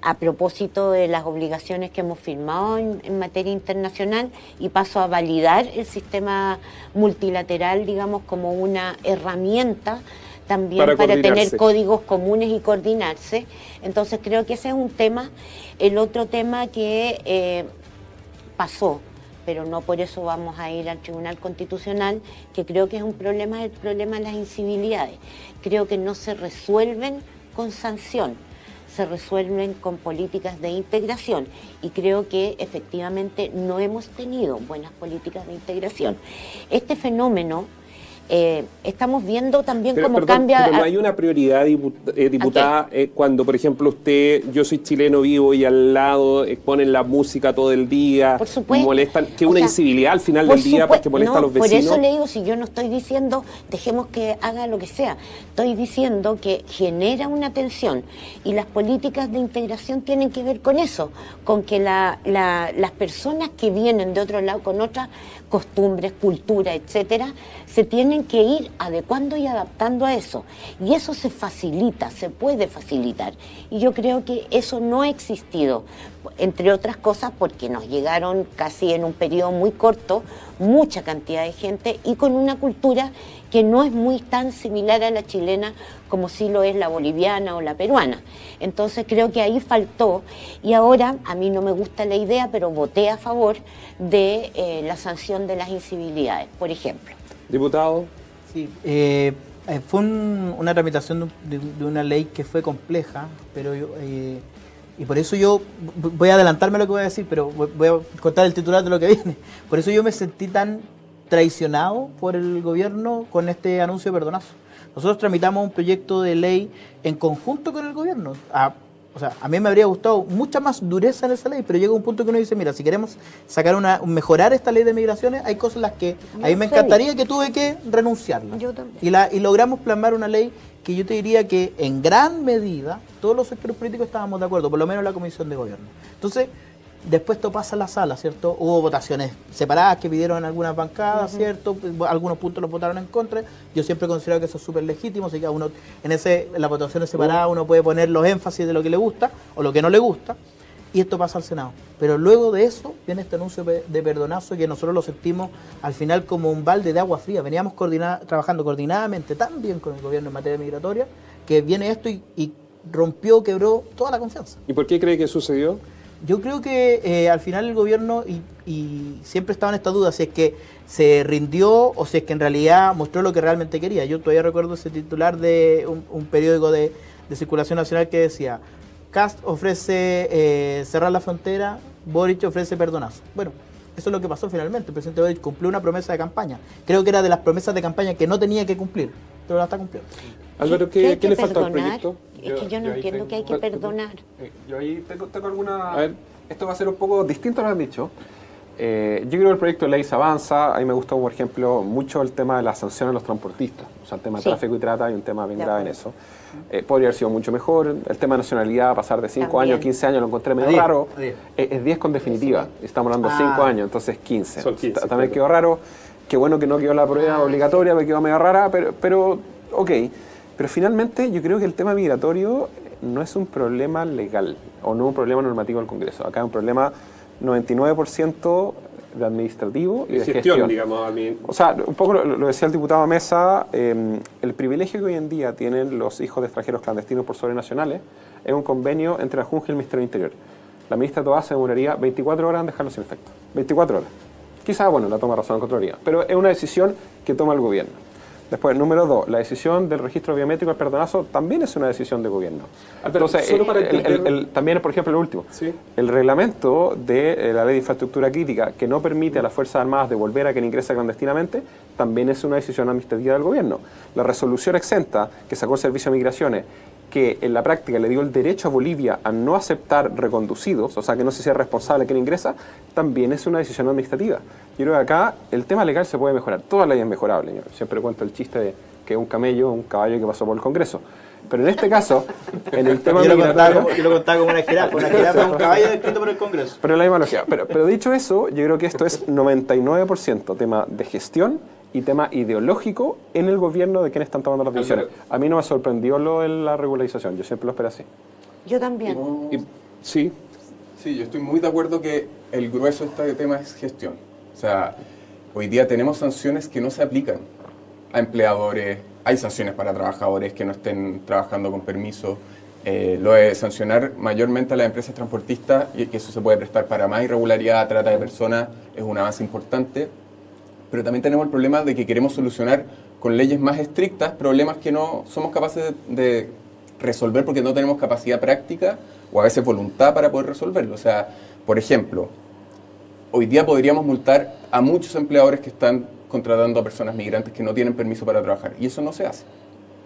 a propósito de las obligaciones que hemos firmado en materia internacional, y paso a validar el sistema multilateral, digamos, como una herramienta también para tener códigos comunes y coordinarse. Entonces creo que ese es un tema. El otro tema que pasó, pero no por eso vamos a ir al Tribunal Constitucional, que creo que es un problema, el problema de las incivilidades. Creo que no se resuelven con sanción, se resuelven con políticas de integración y creo que efectivamente no hemos tenido buenas políticas de integración. Este fenómeno estamos viendo también cómo cambia... Pero no hay una prioridad, diputada, cuando, por ejemplo, yo soy chileno vivo y al lado ponen la música todo el día, por supuesto, molestan, que una incivilidad al final del día porque molesta a los vecinos. Por eso le digo, si yo no estoy diciendo dejemos que haga lo que sea, estoy diciendo que genera una tensión y las políticas de integración tienen que ver con eso, con que las personas que vienen de otro lado con otras costumbres, cultura, etcétera, se tienen que ir adecuando y adaptando a eso. Y eso se facilita, se puede facilitar. Y yo creo que eso no ha existido, entre otras cosas porque nos llegaron casi en un periodo muy corto mucha cantidad de gente y con una cultura que no es muy tan similar a la chilena como sí lo es la boliviana o la peruana. Entonces creo que ahí faltó y ahora a mí no me gusta la idea, pero voté a favor de la sanción de las incivilidades, por ejemplo. Diputado. Sí, fue una tramitación de una ley que fue compleja, pero Y por eso yo voy a adelantarme a lo que voy a decir, pero voy a contar el titular de lo que viene. Por eso yo me sentí tan traicionado por el gobierno con este anuncio de perdonazo. Nosotros tramitamos un proyecto de ley en conjunto con el gobierno. O sea, a mí me habría gustado mucha más dureza en esa ley, pero llega un punto que uno dice, mira, si queremos mejorar esta ley de migraciones, hay cosas en las que a mí me encantaría que tuve que renunciarla. Yo también. Y logramos plasmar una ley que yo te diría que en gran medida todos los sectores políticos estábamos de acuerdo, por lo menos la Comisión de Gobierno. Entonces, después esto pasa a la sala, ¿cierto? Hubo votaciones separadas que pidieron en algunas bancadas, ¿cierto? Algunos puntos los votaron en contra. Yo siempre considero que eso es súper legítimo, así que uno en las votaciones separadas uno puede poner los énfasis de lo que le gusta o lo que no le gusta, y esto pasa al Senado. Pero luego de eso viene este anuncio de perdonazo que nosotros lo sentimos al final como un balde de agua fría. Veníamos trabajando coordinadamente tan bien con el gobierno en materia migratoria que viene esto y quebró toda la confianza. ¿Y por qué cree que sucedió? Yo creo que al final el gobierno, y siempre estaba en esta duda, si es que se rindió o si es que en realidad mostró lo que realmente quería. Yo todavía recuerdo ese titular de un periódico de circulación nacional que decía: Kast ofrece cerrar la frontera, Boric ofrece perdonazo. Bueno, eso es lo que pasó finalmente. El presidente Boric cumplió una promesa de campaña. Creo que era de las promesas de campaña que no tenía que cumplir, pero la está cumpliendo. Álvaro, ¿qué le falta al proyecto? Es que yo no entiendo que hay que perdonar. Yo ahí tengo alguna... A ver, esto va a ser un poco distinto a lo que han dicho. Yo creo que el proyecto de ley se avanza. A mí me gustó, por ejemplo, mucho el tema de las sanciones a los transportistas. O sea, el tema de tráfico y trata, hay un tema bien grave en eso. Podría haber sido mucho mejor. El tema de nacionalidad, pasar de 5 años a 15 años, lo encontré medio raro. Es 10 con definitiva. Estamos hablando de 5 años, entonces 15. Son 15. También quedó raro. Qué bueno que no quedó la prueba obligatoria, me quedó medio rara, pero ok. Pero finalmente yo creo que el tema migratorio no es un problema legal o no un problema normativo del Congreso. Acá es un problema 99% de administrativo y de gestión. Digamos, a mí. O sea, un poco lo decía el diputado Mesa, el privilegio que hoy en día tienen los hijos de extranjeros clandestinos por sobrenacionales es un convenio entre la Junta y el Ministerio del Interior. La ministra Toá se demoraría 24 horas en dejarlo sin efecto. 24 horas. Quizás, bueno, la toma razón en Contraloría, pero es una decisión que toma el gobierno. Después, número 2, la decisión del registro biométrico del perdonazo también es una decisión de gobierno. Entonces, también, por ejemplo, el último, el reglamento de la Ley de Infraestructura Crítica, que no permite a las Fuerzas Armadas devolver a quien ingresa clandestinamente, también es una decisión administrativa del gobierno. La resolución exenta que sacó el Servicio de Migraciones, que en la práctica le dio el derecho a Bolivia a no aceptar reconducidos, o sea, que no se sea responsable quien ingresa, también es una decisión administrativa. Yo creo que acá el tema legal se puede mejorar. Toda ley es mejorable. Yo siempre cuento el chiste de que es un caballo que pasó por el Congreso. Pero en este caso, en el tema migratorio... Yo lo contaba como una jirafa es un caballo descrito por el Congreso. Pero la misma lógica. Pero dicho eso, yo creo que esto es 99% tema de gestión y tema ideológico en el gobierno de quienes están tomando las decisiones. A mí no me sorprendió lo de la regularización, yo siempre lo esperé así. Yo también. Sí, yo estoy muy de acuerdo que el grueso de este tema es gestión. O sea, hoy día tenemos sanciones que no se aplican a empleadores, hay sanciones para trabajadores que no estén trabajando con permiso, lo de sancionar mayormente a las empresas transportistas, y que eso se puede prestar para más irregularidad, trata de personas, es un avance importante. Pero también tenemos el problema de que queremos solucionar con leyes más estrictas problemas que no somos capaces de resolver porque no tenemos capacidad práctica o a veces voluntad para poder resolverlo. O sea, por ejemplo, hoy día podríamos multar a muchos empleadores que están contratando a personas migrantes que no tienen permiso para trabajar, y eso no se hace.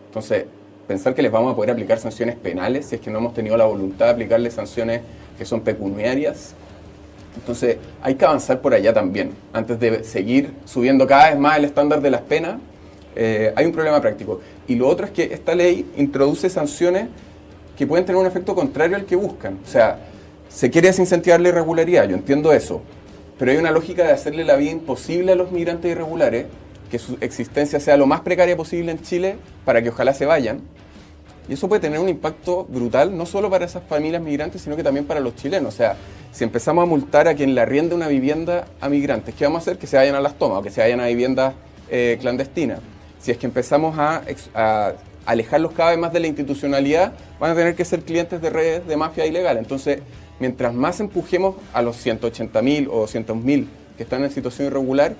Entonces, pensar que les vamos a poder aplicar sanciones penales si es que no hemos tenido la voluntad de aplicarles sanciones que son pecuniarias. Entonces, hay que avanzar por allá también. Antes de seguir subiendo cada vez más el estándar de las penas, hay un problema práctico. Y lo otro es que esta ley introduce sanciones que pueden tener un efecto contrario al que buscan. O sea, se quiere desincentivar la irregularidad, yo entiendo eso, pero hay una lógica de hacerle la vida imposible a los migrantes irregulares, que su existencia sea lo más precaria posible en Chile, para que ojalá se vayan. Y eso puede tener un impacto brutal, no solo para esas familias migrantes, sino que también para los chilenos. O sea, si empezamos a multar a quien le arriende una vivienda a migrantes, ¿qué vamos a hacer? Que se vayan a las tomas o que se vayan a viviendas clandestinas. Si es que empezamos a alejarlos cada vez más de la institucionalidad, van a tener que ser clientes de redes de mafia ilegal. Entonces, mientras más empujemos a los 180.000 o 200.000 que están en situación irregular,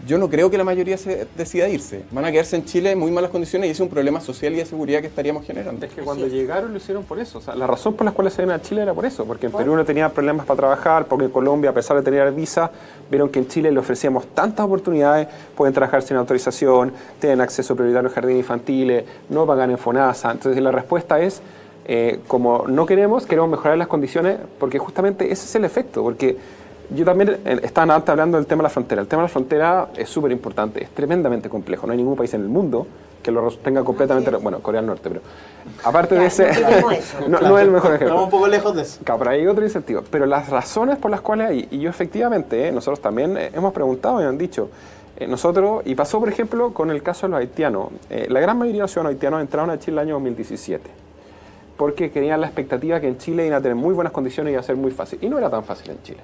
Yo no creo que la mayoría se decida irse. Van a quedarse en Chile en muy malas condiciones y es un problema social y de seguridad que estaríamos generando. Es que cuando llegaron lo hicieron por eso. O sea, la razón por la cual se vienen a Chile era por eso. Porque en Perú no tenía problemas para trabajar, porque en Colombia, a pesar de tener visa, vieron que en Chile le ofrecíamos tantas oportunidades. Pueden trabajar sin autorización, tienen acceso prioritario a jardines infantiles, no pagan en FONASA. Entonces la respuesta es, como no queremos mejorar las condiciones, porque justamente ese es el efecto. Porque yo también estaba antes hablando del tema de la frontera. El tema de la frontera es súper importante, es tremendamente complejo. No hay ningún país en el mundo que lo tenga completamente... Bueno, Corea del Norte, pero aparte de ese... no es el mejor ejemplo. Estamos un poco lejos de eso. Claro, pero hay otro incentivo. Pero las razones por las cuales hay, y yo efectivamente, nosotros también hemos preguntado y han dicho, nosotros, y pasó por ejemplo con el caso de los haitianos, la gran mayoría de los ciudadanos haitianos entraron a Chile el año 2017, porque tenían la expectativa que en Chile iban a tener muy buenas condiciones y iba a ser muy fácil. Y no era tan fácil en Chile.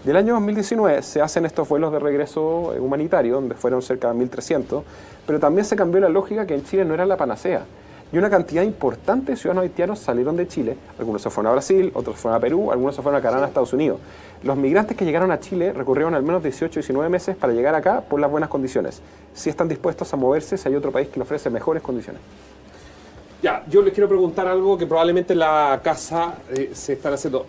Del año 2019 se hacen estos vuelos de regreso humanitario, donde fueron cerca de 1.300, pero también se cambió la lógica que en Chile no era la panacea. Y una cantidad importante de ciudadanos haitianos salieron de Chile, algunos se fueron a Brasil, otros se fueron a Perú, algunos se fueron a Canadá, Estados Unidos. Los migrantes que llegaron a Chile recorrieron al menos 18, 19 meses para llegar acá por las buenas condiciones. Si están dispuestos a moverse, si hay otro país que les ofrece mejores condiciones. Ya, yo les quiero preguntar algo que probablemente en la casa se están haciendo.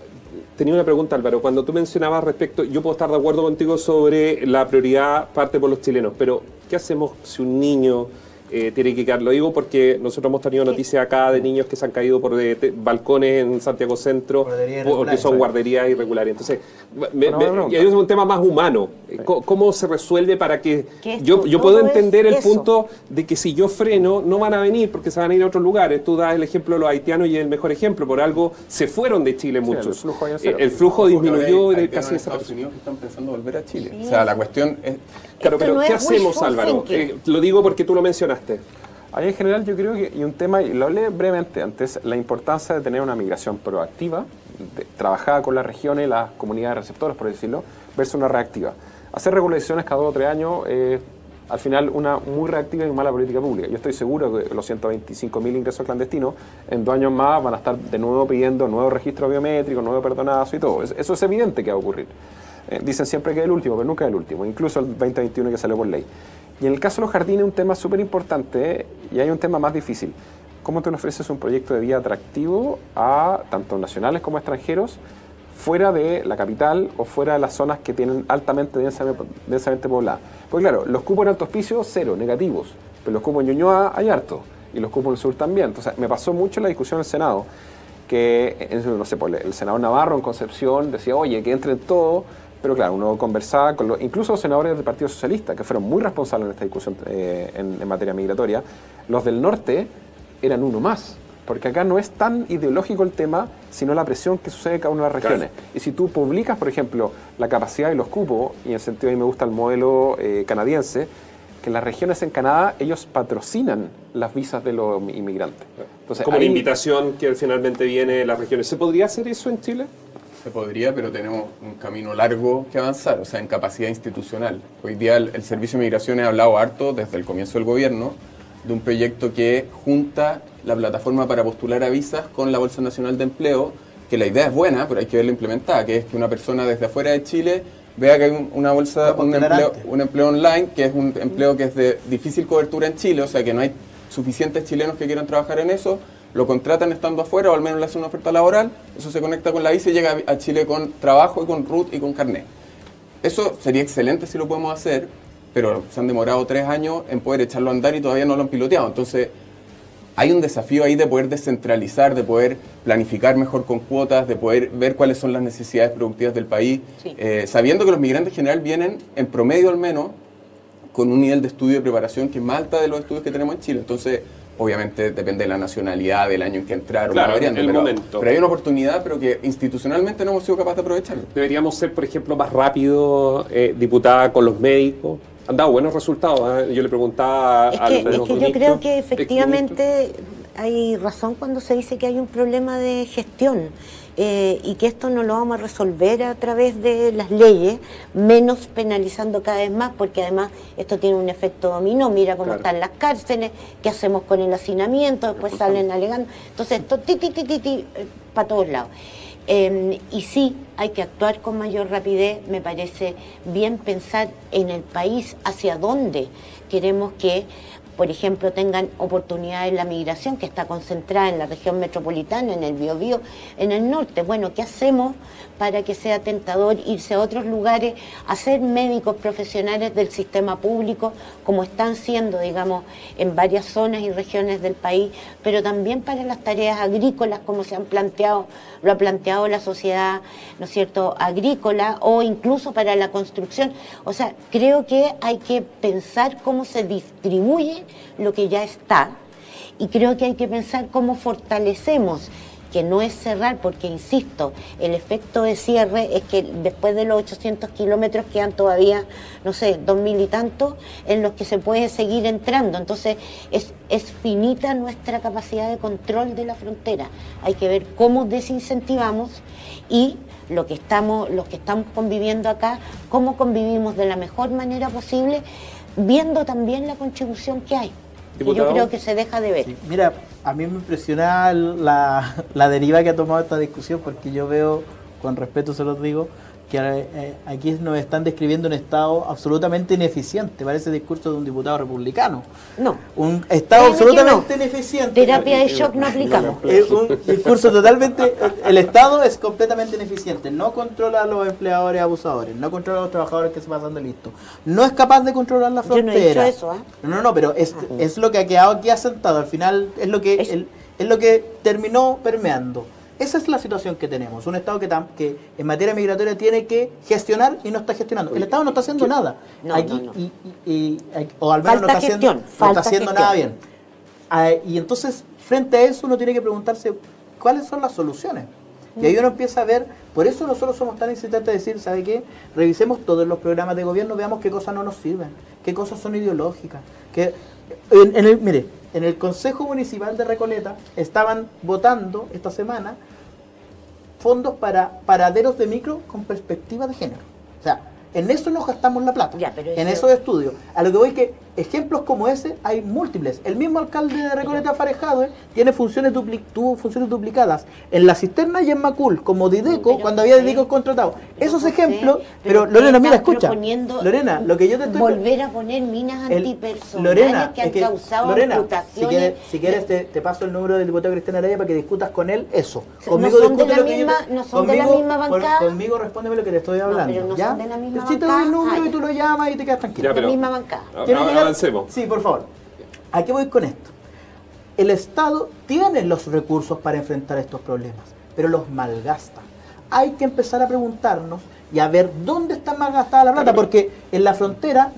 Tenía una pregunta, Álvaro. Cuando tú mencionabas respecto, yo puedo estar de acuerdo contigo sobre la prioridad parte por los chilenos, pero ¿qué hacemos si un niño tiene que quedar? Lo digo porque nosotros hemos tenido noticias acá de niños que se han caído por balcones en Santiago Centro, porque son guarderías irregulares. Entonces, y es un tema más humano. ¿Cómo se resuelve para que... Yo puedo entender el punto de que si yo freno, no van a venir porque se van a ir a otros lugares. Tú das el ejemplo de los haitianos y es el mejor ejemplo. Por algo se fueron de Chile muchos. El flujo disminuyó de casi... Estados Unidos que están pensando volver a Chile. O sea, la cuestión es... Claro, pero ¿qué hacemos, Álvaro? Lo digo porque tú lo mencionaste. Ahí en general yo creo que, y un tema, y lo hablé brevemente antes, la importancia de tener una migración proactiva, trabajada con las regiones, las comunidades receptoras, por decirlo, versus una reactiva. Hacer regulaciones cada 2 o 3 años al final una muy reactiva y mala política pública. Yo estoy seguro que los 125.000 ingresos clandestinos en 2 años más van a estar de nuevo pidiendo nuevos registros biométricos, nuevos perdonazos y todo. Eso es evidente que va a ocurrir. Dicen siempre que es el último, pero nunca es el último, incluso el 2021 que salió por ley. Y en el caso de los jardines, un tema súper importante, y hay un tema más difícil. ¿Cómo te ofreces un proyecto de vida atractivo a tanto nacionales como extranjeros fuera de la capital o fuera de las zonas que tienen altamente densamente pobladas? Porque claro, los cupos en Alto Hospicio, 0, negativos, pero los cupos en Ñuñoa hay harto, y los cupos en el sur también. Entonces, me pasó mucho la discusión en el Senado, que, no sé, el senador Navarro en Concepción decía, oye, que entren todos. Pero claro, uno conversaba con incluso los senadores del Partido Socialista, que fueron muy responsables en esta discusión en materia migratoria. Los del norte eran uno más, porque acá no es tan ideológico el tema, sino la presión que sucede en cada una de las regiones. Claro. Y si tú publicas, por ejemplo, la capacidad de los cupos, y en ese sentido a mí me gusta el modelo canadiense, que en las regiones en Canadá ellos patrocinan las visas de los inmigrantes. Entonces, como una invitación que finalmente viene de las regiones. ¿Se podría hacer eso en Chile? Se podría, pero tenemos un camino largo que avanzar, o sea, en capacidad institucional. Hoy día el Servicio de Migraciones ha hablado harto, desde el comienzo del gobierno, de un proyecto que junta la plataforma para postular a visas con la Bolsa Nacional de Empleo, que la idea es buena, pero hay que verla implementada, que es que una persona desde afuera de Chile vea que hay una bolsa, un empleo online, que es un empleo que es de difícil cobertura en Chile, o sea, que no hay suficientes chilenos que quieran trabajar en eso, lo contratan estando afuera o al menos le hacen una oferta laboral, eso se conecta con la visa y llega a Chile con trabajo y con RUT y con carnet. Eso sería excelente si lo podemos hacer, pero se han demorado 3 años en poder echarlo a andar y todavía no lo han piloteado. Entonces, hay un desafío ahí de poder descentralizar, de poder planificar mejor con cuotas, de poder ver cuáles son las necesidades productivas del país, sabiendo que los migrantes en general vienen, en promedio al menos, con un nivel de estudio y preparación que es más alta de los estudios que tenemos en Chile. Entonces, obviamente depende de la nacionalidad, del año en que entraron, claro, pero hay una oportunidad, pero que institucionalmente no hemos sido capaces de aprovecharlo. Deberíamos ser, por ejemplo, más rápidos, diputada, con los médicos. Han dado buenos resultados. Yo le preguntaba a los médicos. Es que yo creo que efectivamente hay razón cuando se dice que hay un problema de gestión. Y que esto no lo vamos a resolver a través de las leyes, menos penalizando cada vez más, porque además esto tiene un efecto dominó. Mira cómo están las cárceles, qué hacemos con el hacinamiento, después salen alegando. Entonces esto para todos lados. Y sí, hay que actuar con mayor rapidez. Me parece bien pensar en el país hacia dónde queremos que, por ejemplo, tengan oportunidades la migración, que está concentrada en la región metropolitana, en el Biobío, en el norte. Bueno, ¿qué hacemos para que sea tentador irse a otros lugares, a ser médicos profesionales del sistema público, como están siendo, digamos, en varias zonas y regiones del país, pero también para las tareas agrícolas, como se han planteado, lo ha planteado la sociedad, ¿no es cierto?, agrícola, o incluso para la construcción? O sea, creo que hay que pensar cómo se distribuye lo que ya está, y creo que hay que pensar cómo fortalecemos, que no es cerrar, porque insisto, el efecto de cierre es que después de los 800 kilómetros quedan todavía, no sé, 2000 y tantos en los que se puede seguir entrando. Entonces es finita nuestra capacidad de control de la frontera. Hay que ver cómo desincentivamos, y los que estamos conviviendo acá, cómo convivimos de la mejor manera posible, viendo también la contribución que hay. Que yo creo que se deja de ver. Sí, mira, a mí me impresiona la deriva que ha tomado esta discusión, porque yo veo, con respeto se los digo, que aquí nos están describiendo un Estado absolutamente ineficiente. Parece el discurso de un diputado republicano. No. Un Estado absolutamente ineficiente. Terapia de shock no aplicamos. Es un discurso totalmente... El Estado es completamente ineficiente. No controla a los empleadores abusadores. No controla a los trabajadores que se pasan de listo. No es capaz de controlar la frontera. Yo no he dicho eso, ¿eh? No, pero es lo que ha quedado aquí asentado. Al final es lo que terminó permeando. Esa es la situación que tenemos, un Estado que en materia migratoria tiene que gestionar y no está gestionando. El Estado no está haciendo nada. O al menos no está haciendo nada bien. Y entonces, frente a eso, uno tiene que preguntarse cuáles son las soluciones. Y ahí uno empieza a ver, por eso nosotros somos tan insistentes de decir, ¿sabe qué? Revisemos todos los programas de gobierno, veamos qué cosas no nos sirven, qué cosas son ideológicas. Mire, en el Consejo Municipal de Recoleta estaban votando esta semana fondos para paraderos de micro con perspectiva de género. O sea, en eso nos gastamos la plata, en esos estudios. A lo que voy es que ejemplos como ese hay múltiples. El mismo alcalde de Recoleta, Farejado, tiene tuvo funciones duplicadas en la cisterna y en Macul, como Dideco, cuando había Dideco contratado. Esos ejemplos, pero Lorena, mira, escucha. Lorena, lo que yo te estoy... Volver a poner minas antipersonales que han causado reputaciones. Si quieres te paso el número del diputado Cristian Araya para que discutas con él eso. Conmigo no son de la misma bancada. Conmigo respóndeme lo que te estoy hablando. Pero no son de la misma si te doy el número y tú lo llamas y te quedas tranquilo. De la misma bancada. Avancemos. Sí, por favor. ¿A qué voy con esto? El Estado tiene los recursos para enfrentar estos problemas, pero los malgasta. Hay que empezar a preguntarnos y a ver dónde está más gastada la plata, porque en la frontera,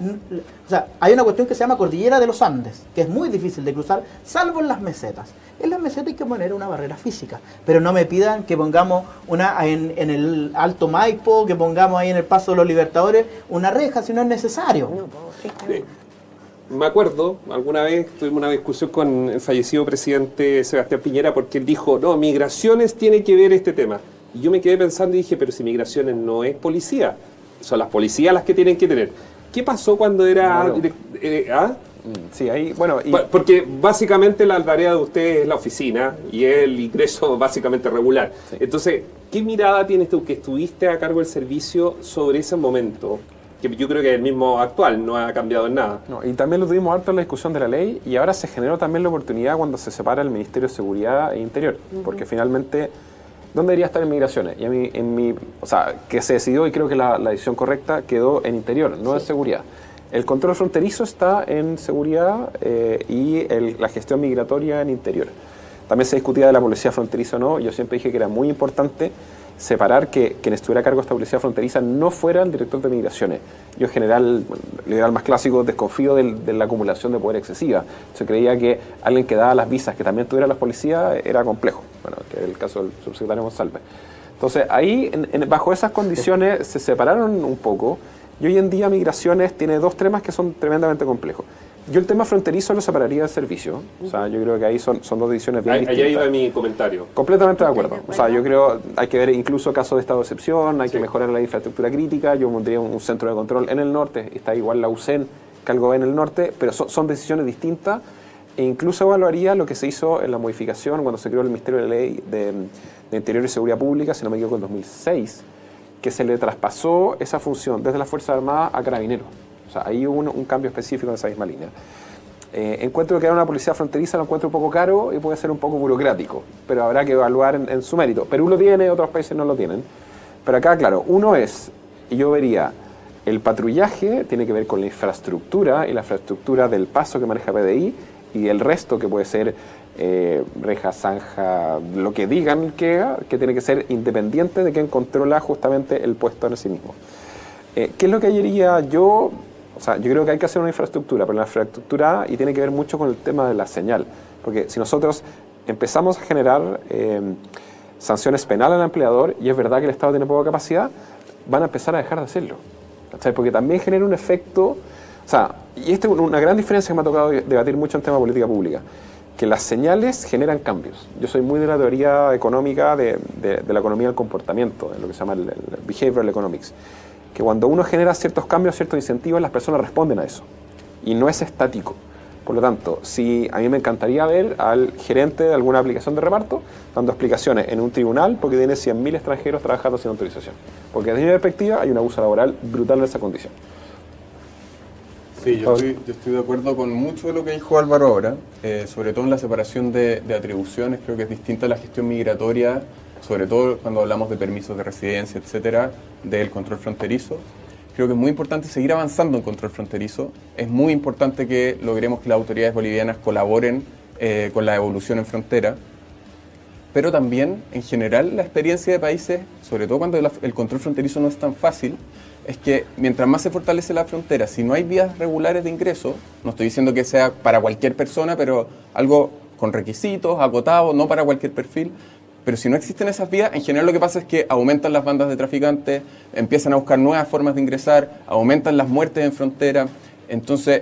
o sea, hay una cuestión que se llama Cordillera de los Andes, que es muy difícil de cruzar, salvo en las mesetas. En las mesetas hay que poner una barrera física, pero no me pidan que pongamos una en el Alto Maipo, que pongamos ahí en el Paso de los Libertadores una reja, si no es necesario. Me acuerdo, alguna vez tuvimos una discusión con el fallecido presidente Sebastián Piñera, porque él dijo, no, migraciones tiene que ver este tema. Y yo me quedé pensando y dije, pero si migraciones no es policía, son las policías las que tienen que tener. ¿Qué pasó cuando era... Sí, ahí, bueno... Porque básicamente la tarea de usted es la oficina y el ingreso básicamente regular. Sí. Entonces, ¿qué mirada tienes tú que estuviste a cargo del servicio sobre ese momento? Que yo creo que es el mismo actual, no ha cambiado en nada. No, y también lo tuvimos harto en la discusión de la ley, y ahora se generó también la oportunidad cuando se separa el Ministerio de Seguridad e Interior, porque finalmente, ¿dónde debería estar en Migraciones? Y a mí, o sea, que se decidió, y creo que la decisión correcta quedó en Interior, no en Seguridad. El control fronterizo está en Seguridad y la gestión migratoria en Interior. También se discutía de la policía fronteriza o no. Yo siempre dije que era muy importante separar que quien estuviera a cargo de esta policía fronteriza no fuera el director de migraciones. Yo en general, liberal más clásico, desconfío de la acumulación de poder excesiva. Se creía que alguien que daba las visas, que también tuviera las policías, era complejo. Bueno, que es el caso del subsecretario Monsalve. Entonces ahí, bajo esas condiciones, se separaron un poco. Y hoy en día migraciones tiene dos temas que son tremendamente complejos. Yo el tema fronterizo lo separaría del servicio. O sea, yo creo que ahí son dos decisiones bien distintas. Allá iba mi comentario. Completamente de acuerdo. O sea, yo creo hay que ver incluso casos de estado de excepción, hay que mejorar la infraestructura crítica. Yo pondría un centro de control en el norte, está igual la UCEN que algo en el norte, pero son decisiones distintas. e incluso evaluaría lo que se hizo en la modificación cuando se creó el Ministerio de Ley de Interior y Seguridad Pública, si no me equivoco, en 2006, que se le traspasó esa función desde las Fuerzas Armadas a Carabineros. O sea, ahí hubo un cambio específico en esa misma línea. Encuentro que era una policía fronteriza, lo encuentro un poco caro y puede ser un poco burocrático, pero habrá que evaluar en su mérito. Perú lo tiene, otros países no lo tienen. Pero acá, claro, uno es, y yo vería, el patrullaje tiene que ver con la infraestructura y la infraestructura del paso que maneja PDI y el resto que puede ser reja, zanja, lo que digan que tiene que ser independiente de quien controla justamente el puesto en sí mismo. ¿Qué es lo que haría yo? O sea, yo creo que hay que hacer una infraestructura, pero la infraestructura y tiene que ver mucho con el tema de la señal, porque si nosotros empezamos a generar sanciones penales al empleador, y es verdad que el Estado tiene poca capacidad, van a empezar a dejar de hacerlo, ¿cachai? Porque también genera un efecto, o sea, y esta es una gran diferencia que me ha tocado debatir mucho en tema de política pública, que las señales generan cambios. Yo soy muy de la teoría económica de la economía del comportamiento, de lo que se llama el behavioral economics, que cuando uno genera ciertos cambios, ciertos incentivos, las personas responden a eso. Y no es estático. Por lo tanto, si a mí me encantaría ver al gerente de alguna aplicación de reparto dando explicaciones en un tribunal porque tiene 100.000 extranjeros trabajando sin autorización. Porque desde mi perspectiva hay un abuso laboral brutal en esa condición. Sí, yo estoy de acuerdo con mucho de lo que dijo Álvaro ahora, sobre todo en la separación de atribuciones. Creo que es distinta la gestión migratoria, sobre todo cuando hablamos de permisos de residencia, etcétera, del control fronterizo. Creo que es muy importante seguir avanzando en control fronterizo. Es muy importante que logremos que las autoridades bolivianas colaboren con la evolución en frontera. Pero también, en general, la experiencia de países, sobre todo cuando el control fronterizo no es tan fácil, es que mientras más se fortalece la frontera, si no hay vías regulares de ingreso, no estoy diciendo que sea para cualquier persona, pero algo con requisitos, acotados, no para cualquier perfil. Pero si no existen esas vías, en general lo que pasa es que aumentan las bandas de traficantes, empiezan a buscar nuevas formas de ingresar, aumentan las muertes en frontera. Entonces,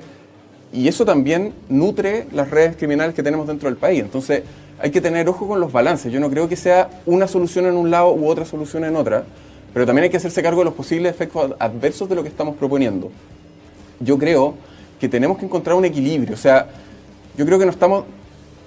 y eso también nutre las redes criminales que tenemos dentro del país. Entonces, hay que tener ojo con los balances. Yo no creo que sea una solución en un lado u otra solución en otra, pero también hay que hacerse cargo de los posibles efectos adversos de lo que estamos proponiendo. Yo creo que tenemos que encontrar un equilibrio. O sea, yo creo que no estamos...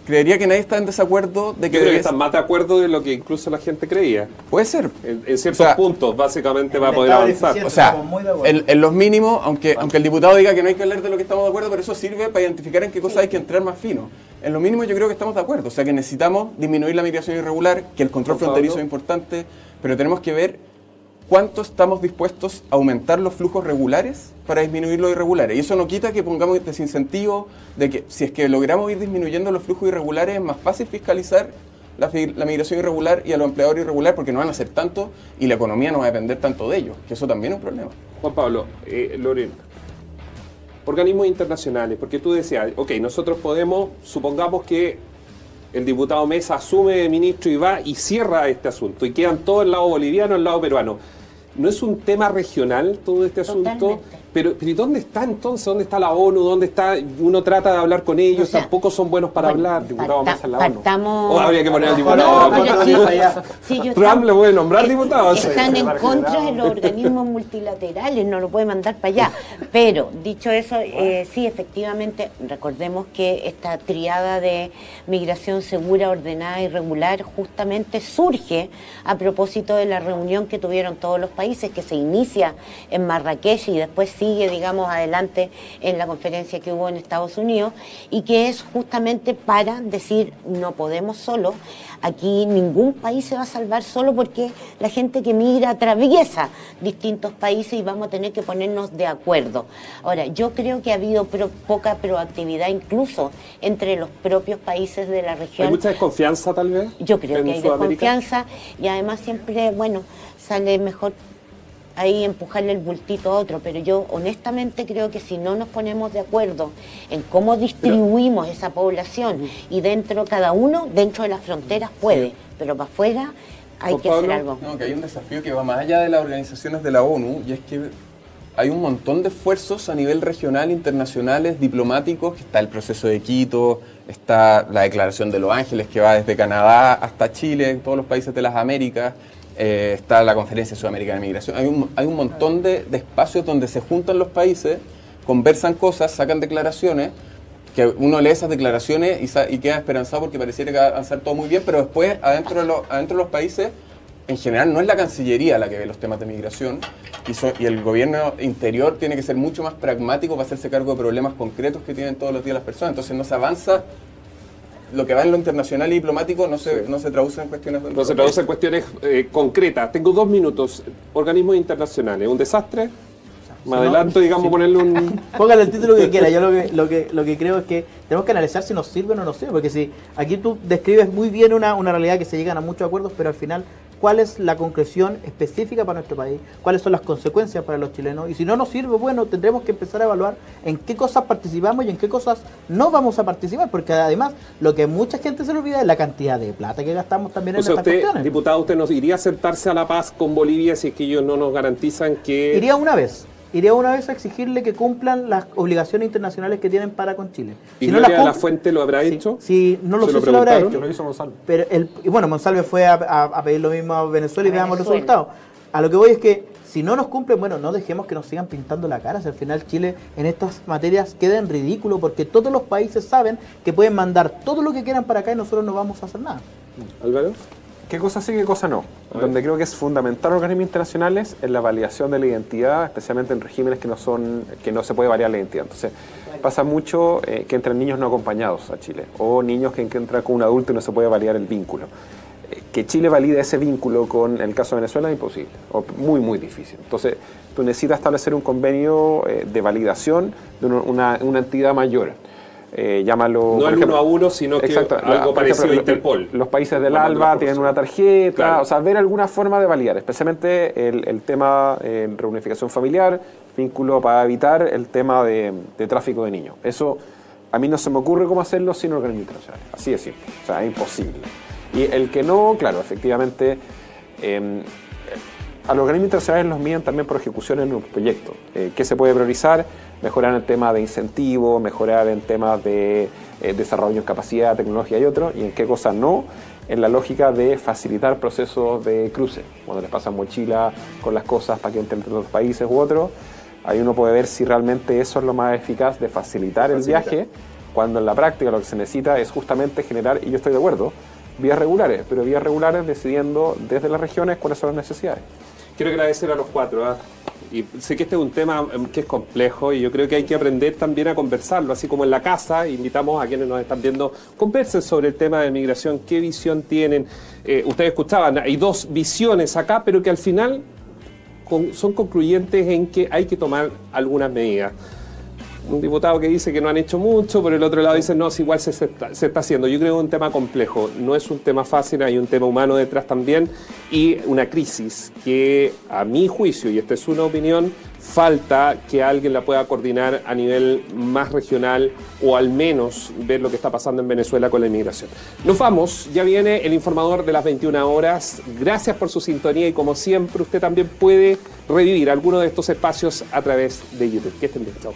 Creería que nadie está en desacuerdo de que... Yo creo que están más de acuerdo de lo que incluso la gente creía. Puede ser. En ciertos puntos, básicamente, va a poder avanzar. O sea, en los mínimos, aunque el diputado diga que no hay que hablar de lo que estamos de acuerdo, pero eso sirve para identificar en qué cosas hay que entrar más fino. En lo mínimo yo creo que estamos de acuerdo. O sea, que necesitamos disminuir la migración irregular, que el control fronterizo es importante, pero tenemos que ver cuánto estamos dispuestos a aumentar los flujos regulares para disminuir los irregulares. Y eso no quita que pongamos desincentivo de que si es que logramos ir disminuyendo los flujos irregulares es más fácil fiscalizar la migración irregular y a los empleadores irregulares porque no van a ser tanto y la economía no va a depender tanto de ellos, que eso también es un problema. Juan Pablo, Loren, organismos internacionales, porque tú decías, ok, nosotros podemos, supongamos que el diputado Mesa asume de ministro y va y cierra este asunto y quedan todos el lado boliviano, el lado peruano. ¿No es un tema regional todo este asunto? Totalmente. Pero ¿y dónde está entonces? ¿Dónde está la ONU? ¿Dónde está? Uno trata de hablar con ellos, o sea, tampoco son buenos para hablar. Diputado Mesa en la ONU. O habría que poner al diputado. Trump le puede nombrar diputado. Están en contra de los organismos multilaterales, no lo puede mandar para allá. Pero, dicho eso, sí, efectivamente, recordemos que esta triada de migración segura, ordenada y regular justamente surge a propósito de la reunión que tuvieron todos los países, que se inicia en Marrakech y después sigue, digamos, adelante en la conferencia que hubo en Estados Unidos, y que es justamente para decir, no podemos solo, aquí ningún país se va a salvar solo porque la gente que migra atraviesa distintos países y vamos a tener que ponernos de acuerdo. Ahora, yo creo que ha habido poca proactividad incluso entre los propios países de la región. ¿Hay mucha desconfianza tal vez? Yo creo que hay desconfianza y además siempre, bueno, sale mejor ahí empujarle el bultito a otro, pero yo honestamente creo que si no nos ponemos de acuerdo en cómo distribuimos esa población y dentro cada uno, dentro de las fronteras puede, pero para afuera hay que hacer algo. No, que hay un desafío que va más allá de las organizaciones de la ONU y es que hay un montón de esfuerzos a nivel regional, internacionales, diplomáticos, que está el proceso de Quito, está la Declaración de Los Ángeles que va desde Canadá hasta Chile, en todos los países de las Américas. Está la Conferencia Sudamericana de Migración. Hay un montón de espacios donde se juntan los países, conversan cosas, sacan declaraciones que uno lee esas declaraciones y queda esperanzado porque pareciera que va a avanzar todo muy bien, pero después adentro de los países, en general no es la Cancillería la que ve los temas de migración y el gobierno interior tiene que ser mucho más pragmático para hacerse cargo de problemas concretos que tienen todos los días las personas. Entonces no se avanza, lo que va en lo internacional y diplomático no se traduce en cuestiones... No se traduce en cuestiones concretas. Tengo 2 minutos. Organismos internacionales, ¿un desastre? Me adelanto, digamos, ponerle un... Póngale el título que quiera. Yo lo que creo es que tenemos que analizar si nos sirve o no nos sirve, porque si aquí tú describes muy bien una realidad que se llegan a muchos acuerdos, pero al final, ¿cuál es la concreción específica para nuestro país? ¿Cuáles son las consecuencias para los chilenos? Y si no nos sirve, bueno, tendremos que empezar a evaluar en qué cosas participamos y en qué cosas no vamos a participar, porque además lo que mucha gente se le olvida es la cantidad de plata que gastamos también en estas cuestiones. Diputado, ¿usted nos iría a sentarse a la paz con Bolivia si es que ellos no nos garantizan que...? Iría una vez a exigirle que cumplan las obligaciones internacionales que tienen para con Chile. ¿Y Gloria de la Fuente lo habrá hecho? Sí, no lo sé si lo habrá hecho. Lo hizo Monsalve. Pero bueno, Monsalve fue a pedir lo mismo a Venezuela y veamos los resultados. A lo que voy es que si no nos cumplen, bueno, no dejemos que nos sigan pintando la cara. Si al final Chile en estas materias queda en ridículo, porque todos los países saben que pueden mandar todo lo que quieran para acá y nosotros no vamos a hacer nada. Álvaro. ¿Qué cosa sí y qué cosa no? Donde creo que es fundamental organismos internacionales en la validación de la identidad, especialmente en regímenes que no se puede variar la identidad. Entonces, pasa mucho que entran niños no acompañados a Chile, o niños que entran con un adulto y no se puede validar el vínculo. Que Chile valide ese vínculo con el caso de Venezuela es imposible, o muy, muy difícil. Entonces, tú necesitas establecer un convenio de validación de una entidad mayor. Llámalo, no el 1 a 1, sino que algo parecido a Interpol. Los países del ALBA tienen una tarjeta, claro. O sea, ver alguna forma de validar, especialmente el tema reunificación familiar, vínculo para evitar el tema de tráfico de niños. Eso a mí no se me ocurre cómo hacerlo sin organismos internacionales, así de simple, o sea, es imposible. Y el que no, claro, efectivamente, a los organismos internacionales los miden también por ejecución en un proyecto. ¿Qué se puede priorizar? Mejorar en el tema de incentivo, mejorar en temas de desarrollo en capacidad, tecnología y otros, y en qué cosas no, en la lógica de facilitar procesos de cruce. Cuando les pasan mochila con las cosas para que entren entre los países u otros, ahí uno puede ver si realmente eso es lo más eficaz de facilitar el viaje, cuando en la práctica lo que se necesita es justamente generar, y yo estoy de acuerdo, vías regulares, pero vías regulares decidiendo desde las regiones cuáles son las necesidades. Quiero agradecer a los 4. Y sé que este es un tema que es complejo y yo creo que hay que aprender también a conversarlo, así como en la casa. Invitamos a quienes nos están viendo, conversen sobre el tema de migración, qué visión tienen. Ustedes escuchaban, hay 2 visiones acá, pero que al final son concluyentes en que hay que tomar algunas medidas. Un diputado que dice que no han hecho mucho, por el otro lado dice no, si igual se está haciendo. Yo creo que es un tema complejo, no es un tema fácil, hay un tema humano detrás también y una crisis que a mi juicio, y esta es una opinión, falta que alguien la pueda coordinar a nivel más regional o al menos ver lo que está pasando en Venezuela con la inmigración. Nos vamos, ya viene el informador de las 21 horas. Gracias por su sintonía y como siempre usted también puede revivir alguno de estos espacios a través de YouTube. Que estén bien, chao.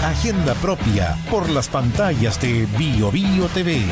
Agenda propia por las pantallas de Bio Bio TV.